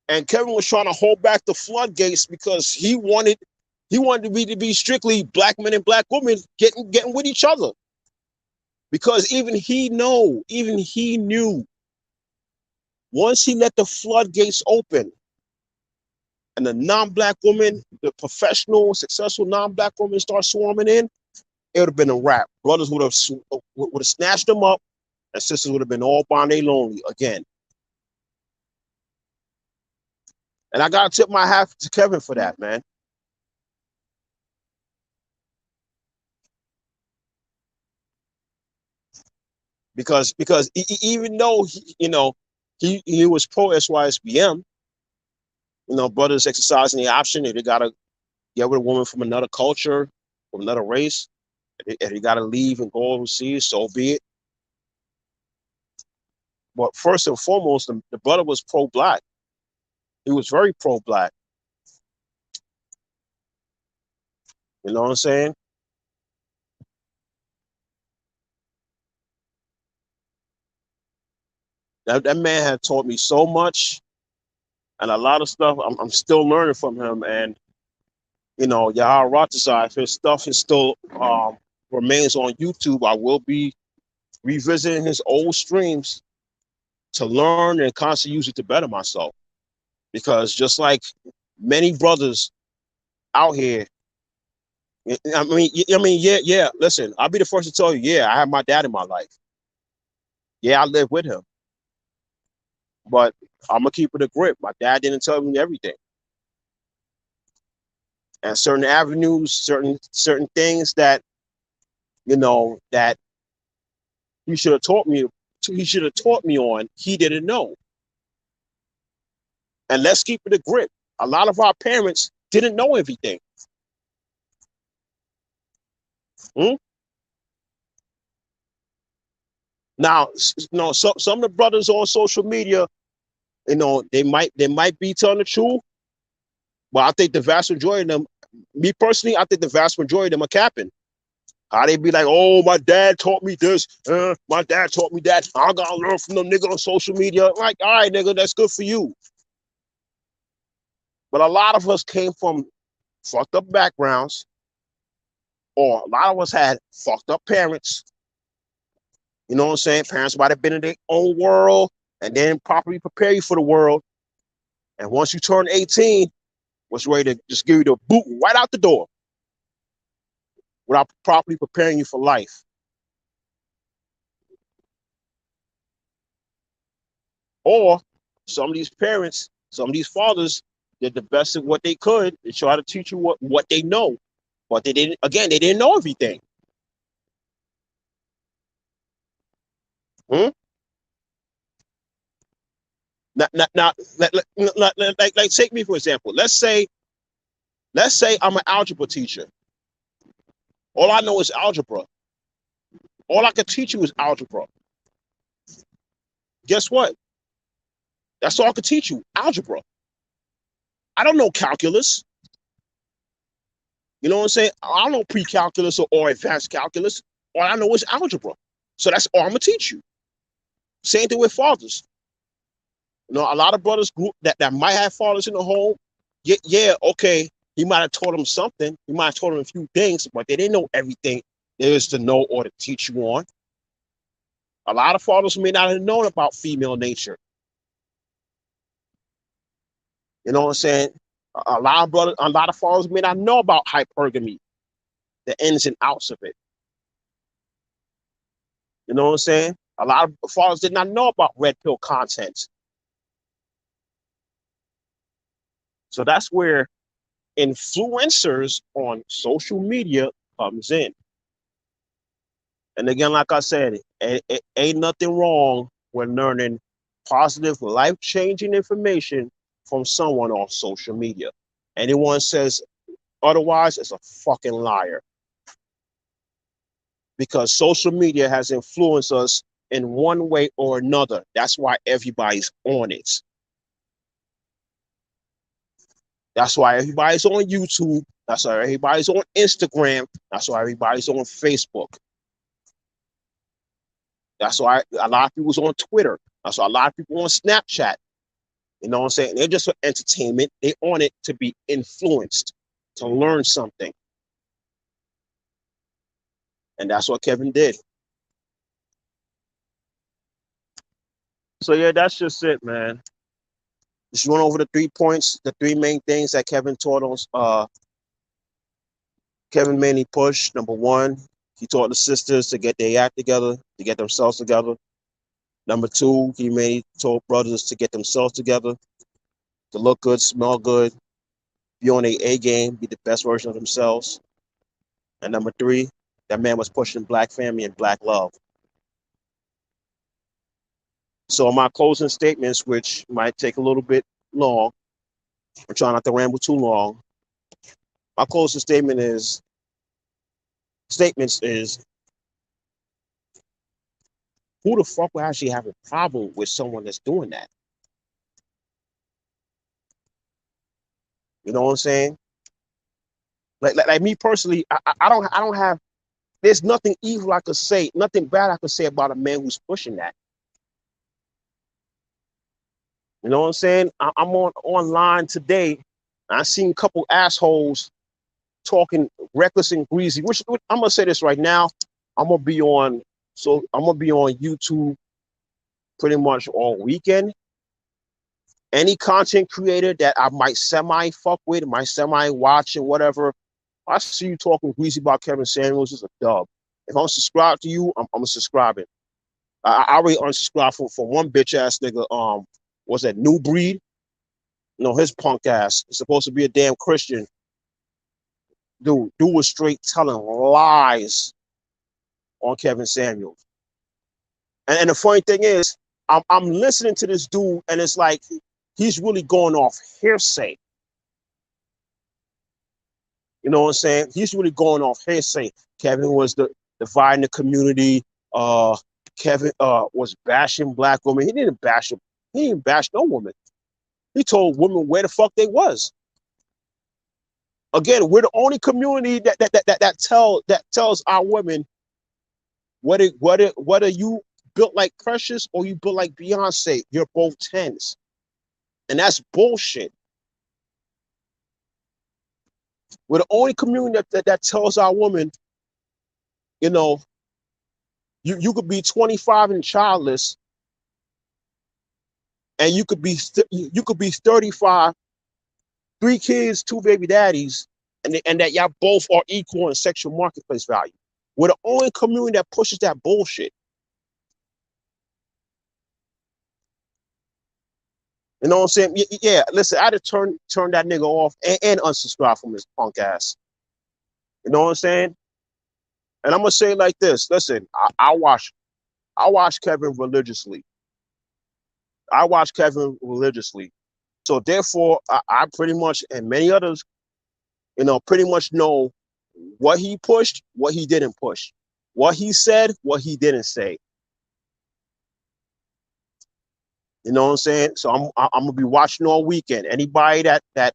And Kevin was trying to hold back the floodgates because he wanted to be strictly black men and black women getting with each other. Because even he knew, once he let the floodgates open and the non-black woman, the professional, successful non-black women start swarming in, it would have been a wrap. Brothers would have snatched them up, and sisters would have been all by they lonely again. And I gotta tip my hat to Kevin for that, man. Because even though he was pro SYSBM, brothers exercising the option if they gotta get with a woman from another culture, from another race, if they gotta leave and go overseas, so be it. But first and foremost, the brother was pro-black. He was very pro-black. You know what I'm saying? That man had taught me so much, and a lot of stuff I'm still learning from him. And Yahya Ratazai, his stuff is still remains on YouTube. I will be revisiting his old streams to learn and constantly use it to better myself. Because just like many brothers out here, yeah. Listen, I'll be the first to tell you, yeah, I have my dad in my life. Yeah, I live with him, but I'm gonna keep it a grip. My dad didn't tell me everything, and certain avenues, certain things that that he should have taught me. He should have taught me on. He didn't know. And let's keep it a grip. A lot of our parents didn't know everything. Hmm? Now, some of the brothers on social media, they might be telling the truth, but I think the vast majority of them, me personally, I think the vast majority of them are capping. How they be like, oh, my dad taught me this, my dad taught me that. I gotta learn from them nigga on social media. Like, all right, nigga, that's good for you. But a lot of us came from fucked up backgrounds, or a lot of us had fucked up parents. You know what I'm saying? Parents might have been in their own world and then properly prepare you for the world. And once you turn 18, was ready to just give you the boot right out the door without properly preparing you for life. Or some of these parents, some of these fathers did the best of what they could to try to teach you what they know. But they didn't know everything. Hmm? Now like take me for example. Let's say I'm an algebra teacher. All I know is algebra. All I can teach you is algebra. Guess what? That's all I can teach you, algebra. I don't know calculus. You know what I'm saying? I don't know pre-calculus or advanced calculus. All I know is algebra. So that's all I'm gonna teach you. Same thing with fathers. You know, a lot of brothers group that might have fathers in the home. Yeah, yeah, okay. He might have taught them something. He might have taught them a few things, but they didn't know everything there is to know or to teach you on. A lot of fathers may not have known about female nature. You know what I'm saying? A lot of fathers may not know about hypergamy, the ins and outs of it. You know what I'm saying? A lot of fathers did not know about red pill content. So that's where influencers on social media comes in. And again, like I said, it ain't nothing wrong with learning positive, life-changing information from someone on social media. Anyone says otherwise is a fucking liar. Because social media has influenced us in one way or another. That's why everybody's on it. That's why everybody's on YouTube. That's why everybody's on Instagram. That's why everybody's on Facebook. That's why a lot of people's on Twitter. That's why a lot of people on Snapchat. You know what I'm saying? They're just for entertainment. They on it to be influenced, to learn something. And that's what Kevin did. So yeah, that's just it, man. Just run over the 3 points, the three main things that Kevin taught us. Kevin mainly pushed. Number one, he taught the sisters to get their act together, to get themselves together. Number two, he mainly told brothers to get themselves together, to look good, smell good, be on their A game, be the best version of themselves. And number three, that man was pushing black family and black love. So my closing statements, which might take a little bit long, I'm trying not to ramble too long. My closing statements is who the fuck would actually have a problem with someone that's doing that? You know what I'm saying? Like me personally, I don't have. There's nothing evil I could say, nothing bad I could say about a man who's pushing that. You know what I'm saying? I'm online today. I seen a couple assholes talking reckless and greasy. Which I'm gonna say this right now. I'm gonna be on. So I'm gonna be on YouTube pretty much all weekend. Any content creator that I might semi fuck with, might semi watch and whatever, I see you talking greasy about Kevin Samuels is a dub. If I'm subscribed to you, I'm subscribing. I already unsubscribed for one bitch ass nigga. Was that New Breed? No, his punk ass. He's supposed to be a damn Christian. Dude was straight telling lies on Kevin Samuels. And the funny thing is, I'm listening to this dude, and it's like he's really going off hearsay. You know what I'm saying? He's really going off hearsay. Kevin was dividing the community. Kevin was bashing black women. He didn't bash them. He didn't bash no woman. He told women where the fuck they was. Again, we're the only community that tells our women whether you built like Precious or you built like Beyonce, you're both tens. And that's bullshit. We're the only community that tells our women, you know, you could be 25 and childless, and you could be 35, 3 kids, 2 baby daddies, and that y'all both are equal in sexual marketplace value. We're the only community that pushes that bullshit. You know what I'm saying? Yeah, listen, I had to turn that nigga off and unsubscribe from his punk ass. You know what I'm saying? And I'm gonna say it like this. Listen, I watch Kevin religiously. I watch Kevin religiously. So therefore, I pretty much and many others, pretty much know what he pushed, what he didn't push, what he said, what he didn't say. You know what I'm saying? So I'm gonna be watching all weekend. Anybody that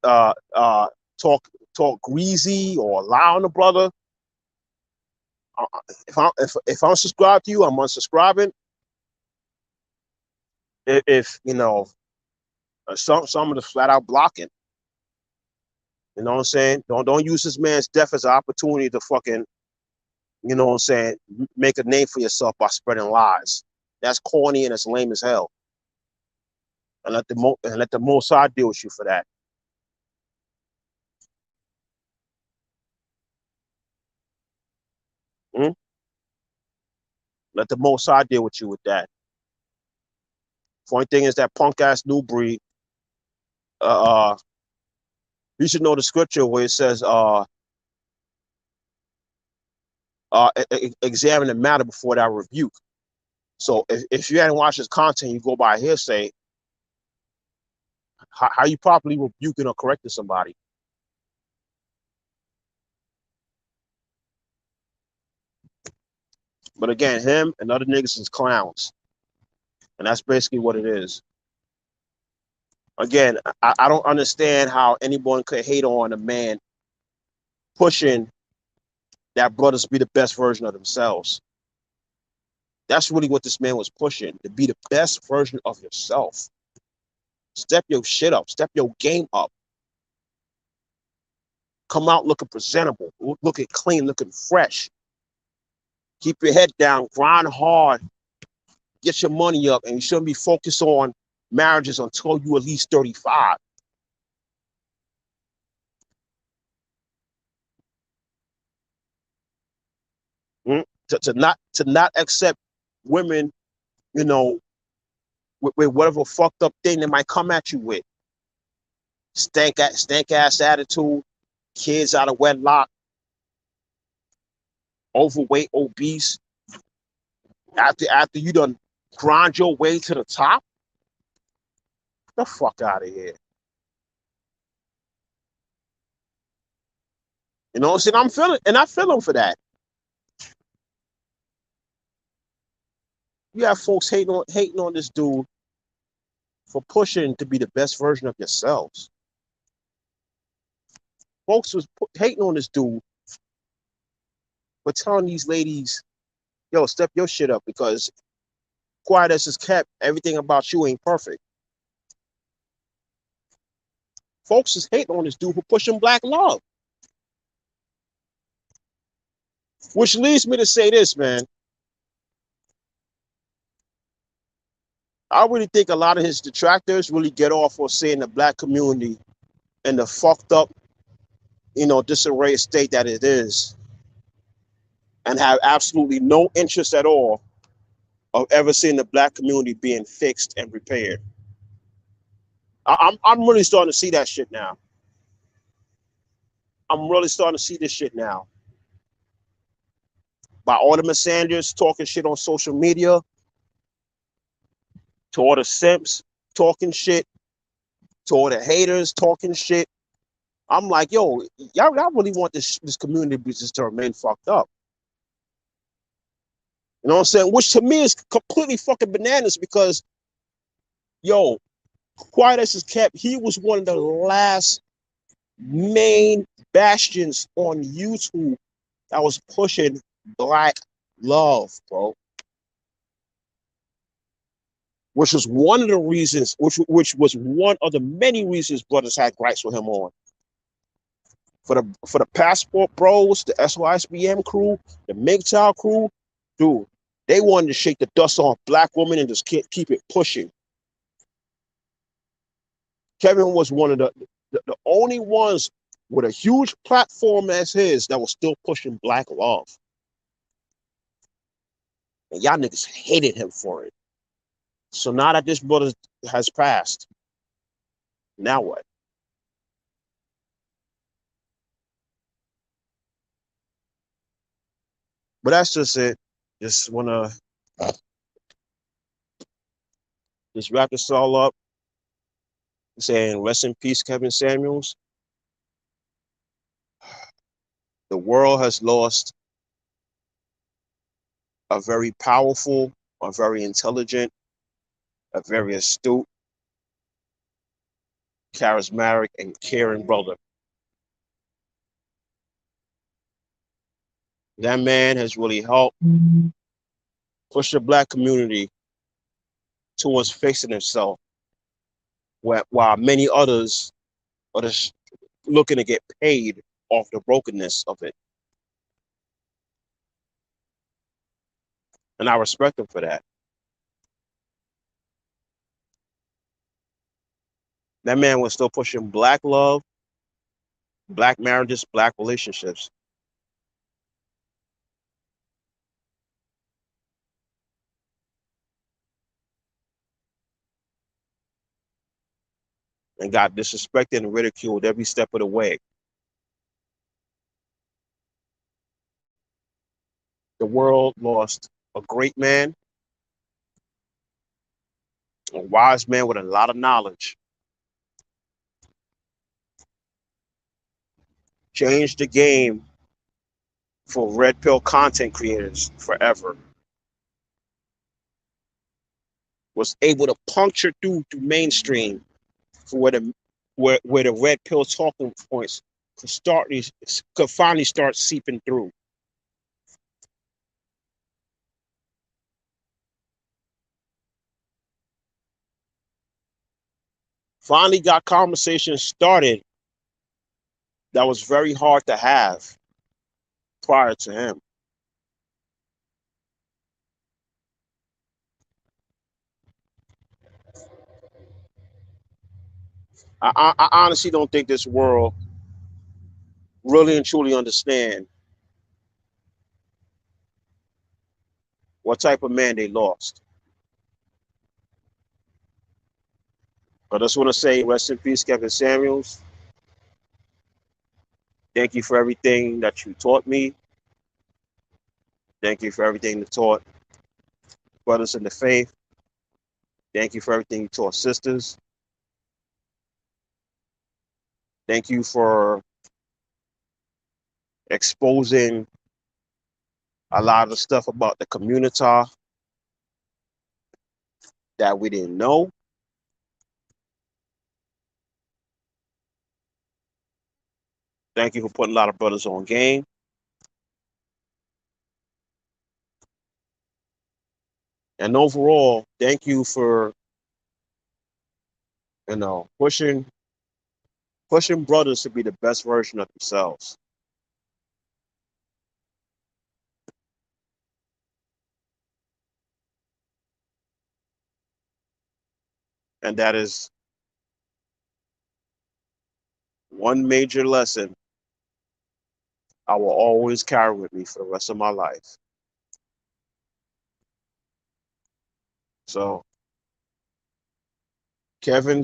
uh uh talk talk greasy or lie on the brother, if I'm subscribed to you, I'm unsubscribing. If you know, some of the flat out blocking. You know what I'm saying? Don't use this man's death as an opportunity to fucking, you know what I'm saying, make a name for yourself by spreading lies. That's corny and it's lame as hell. And let the Most High deal with you for that. Hmm? Let the Most High deal with you with that. Funny thing is that punk ass new breed. Uh, you should know the scripture where it says, examine the matter before that rebuke. So if you hadn't watched his content, you go by hearsay. How you properly rebuking or correcting somebody? But again, him and other niggas is clowns, and that's basically what it is. Again, I don't understand how anyone could hate on a man pushing that brothers be the best version of themselves. That's really what this man was pushing, to be the best version of yourself. Step your shit up, step your game up. Come out looking presentable, looking clean, looking fresh. Keep your head down, grind hard, get your money up, and you shouldn't be focused on marriages until you at least 35. Mm? To not accept women, you know, with whatever fucked up thing they might come at you with. Stank ass attitude, kids out of wedlock, overweight, obese. After you done grind your way to the top, get the fuck out of here. You know what I'm saying? I feel him for that. You have folks hating on this dude for pushing to be the best version of yourselves. Folks was hating on this dude for telling these ladies, yo, step your shit up because quiet as is kept, everything about you ain't perfect. Folks is hating on this dude for pushing black love. Which leads me to say this, man. I really think a lot of his detractors really get off for saying the black community and the fucked up, disarray state that it is, and have absolutely no interest at all of ever seeing the black community being fixed and repaired. I'm really starting to see that shit now. I'm really starting to see this shit now. By all the Sanders talking shit on social media, to all the simps talking shit, to all the haters talking shit. I'm like, yo, y'all really want this community business to remain fucked up. You know what I'm saying? Which to me is completely fucking bananas because, yo, quiet as is kept, he was one of the last main bastions on YouTube that was pushing black love, bro. Which was one of the reasons, which was one of the many reasons brothers had gripes with him on. For the Passport Bros, the SYSBM crew, the MGTOW crew, dude, they wanted to shake the dust off black women and just keep it pushing. Kevin was one of the only ones with a huge platform as his that was still pushing black love. And y'all niggas hated him for it. So now that this brother has passed, now what? But that's just it. Just wanna just wrap this all up, saying rest in peace, Kevin Samuels. The world has lost a very powerful, a very intelligent, a very astute, charismatic, and caring brother. That man has really helped push the black community towards fixing itself, while many others are just looking to get paid off the brokenness of it. And I respect him for that. That man was still pushing black love, black marriages, black relationships. And got disrespected and ridiculed every step of the way. The world lost a great man, a wise man with a lot of knowledge, changed the game for red pill content creators forever. Was able to puncture through mainstream for where the red pill talking points could finally start seeping through. Finally got conversations started that was very hard to have prior to him. I honestly don't think this world really and truly understand what type of man they lost. I just want to say rest in peace, Kevin Samuels. Thank you for everything that you taught me. Thank you for everything you taught brothers in the faith. Thank you for everything you taught sisters. Thank you for exposing a lot of the stuff about the community that we didn't know. Thank you for putting a lot of brothers on game. And overall, thank you for, pushing brothers to be the best version of themselves. And that is one major lesson I will always carry with me for the rest of my life. So Kevin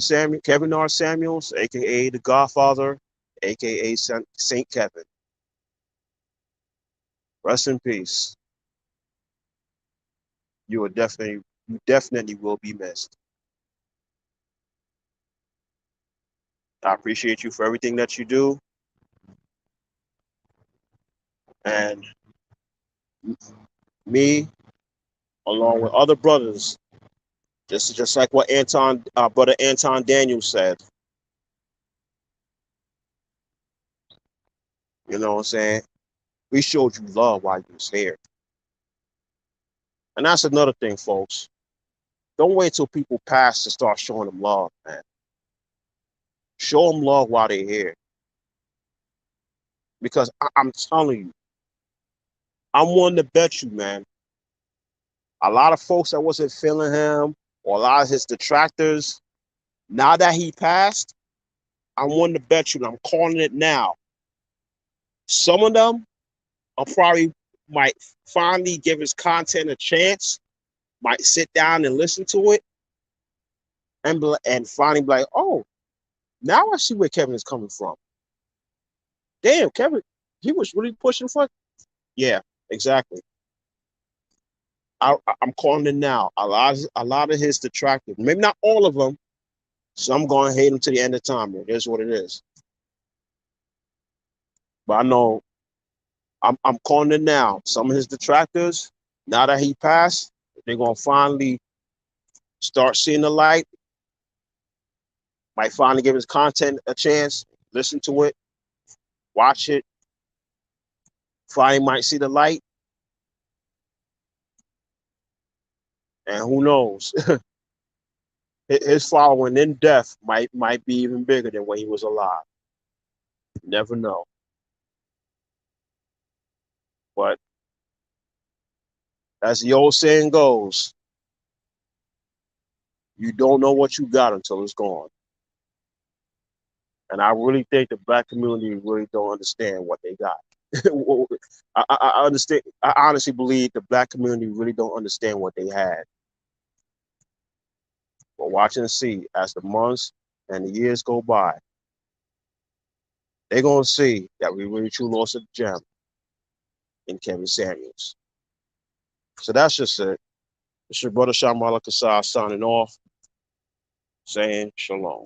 R. Samuels, aka the Godfather, aka Saint Kevin. Rest in peace. You definitely will be missed. I appreciate you for everything that you do. And me, along with other brothers, just like what brother Anton Daniels said. You know what I'm saying? We showed you love while you was here. And that's another thing, folks. Don't wait till people pass to start showing them love, man. Show them love while they're here. Because I'm telling you, I'm willing to bet you, man. A lot of folks that wasn't feeling him, or a lot of his detractors, now that he passed, I'm willing to bet you, and I'm calling it now. Some of them are probably might finally give his content a chance, might sit down and listen to it, and finally be like, oh, now I see where Kevin is coming from. Damn, Kevin, he was really pushing for. Yeah, exactly. I'm calling it now. A lot of his detractors, maybe not all of them. Some going to hate him to the end of time. It is what it is. But I know I'm calling it now. Some of his detractors, now that he passed, they're gonna finally start seeing the light. Might finally give his content a chance, listen to it, watch it, Finally might see the light, and who knows, his following in death might be even bigger than when he was alive. You never know. But as the old saying goes, you don't know what you got until it's gone. And I really think the black community really don't understand what they got. I understand. I honestly believe the black community really don't understand what they had. But watch and see as the months and the years go by, they're gonna see that we really truly lost a gem in Kevin Samuels. So that's just it. It's your brother Shamala Kassar signing off, saying shalom.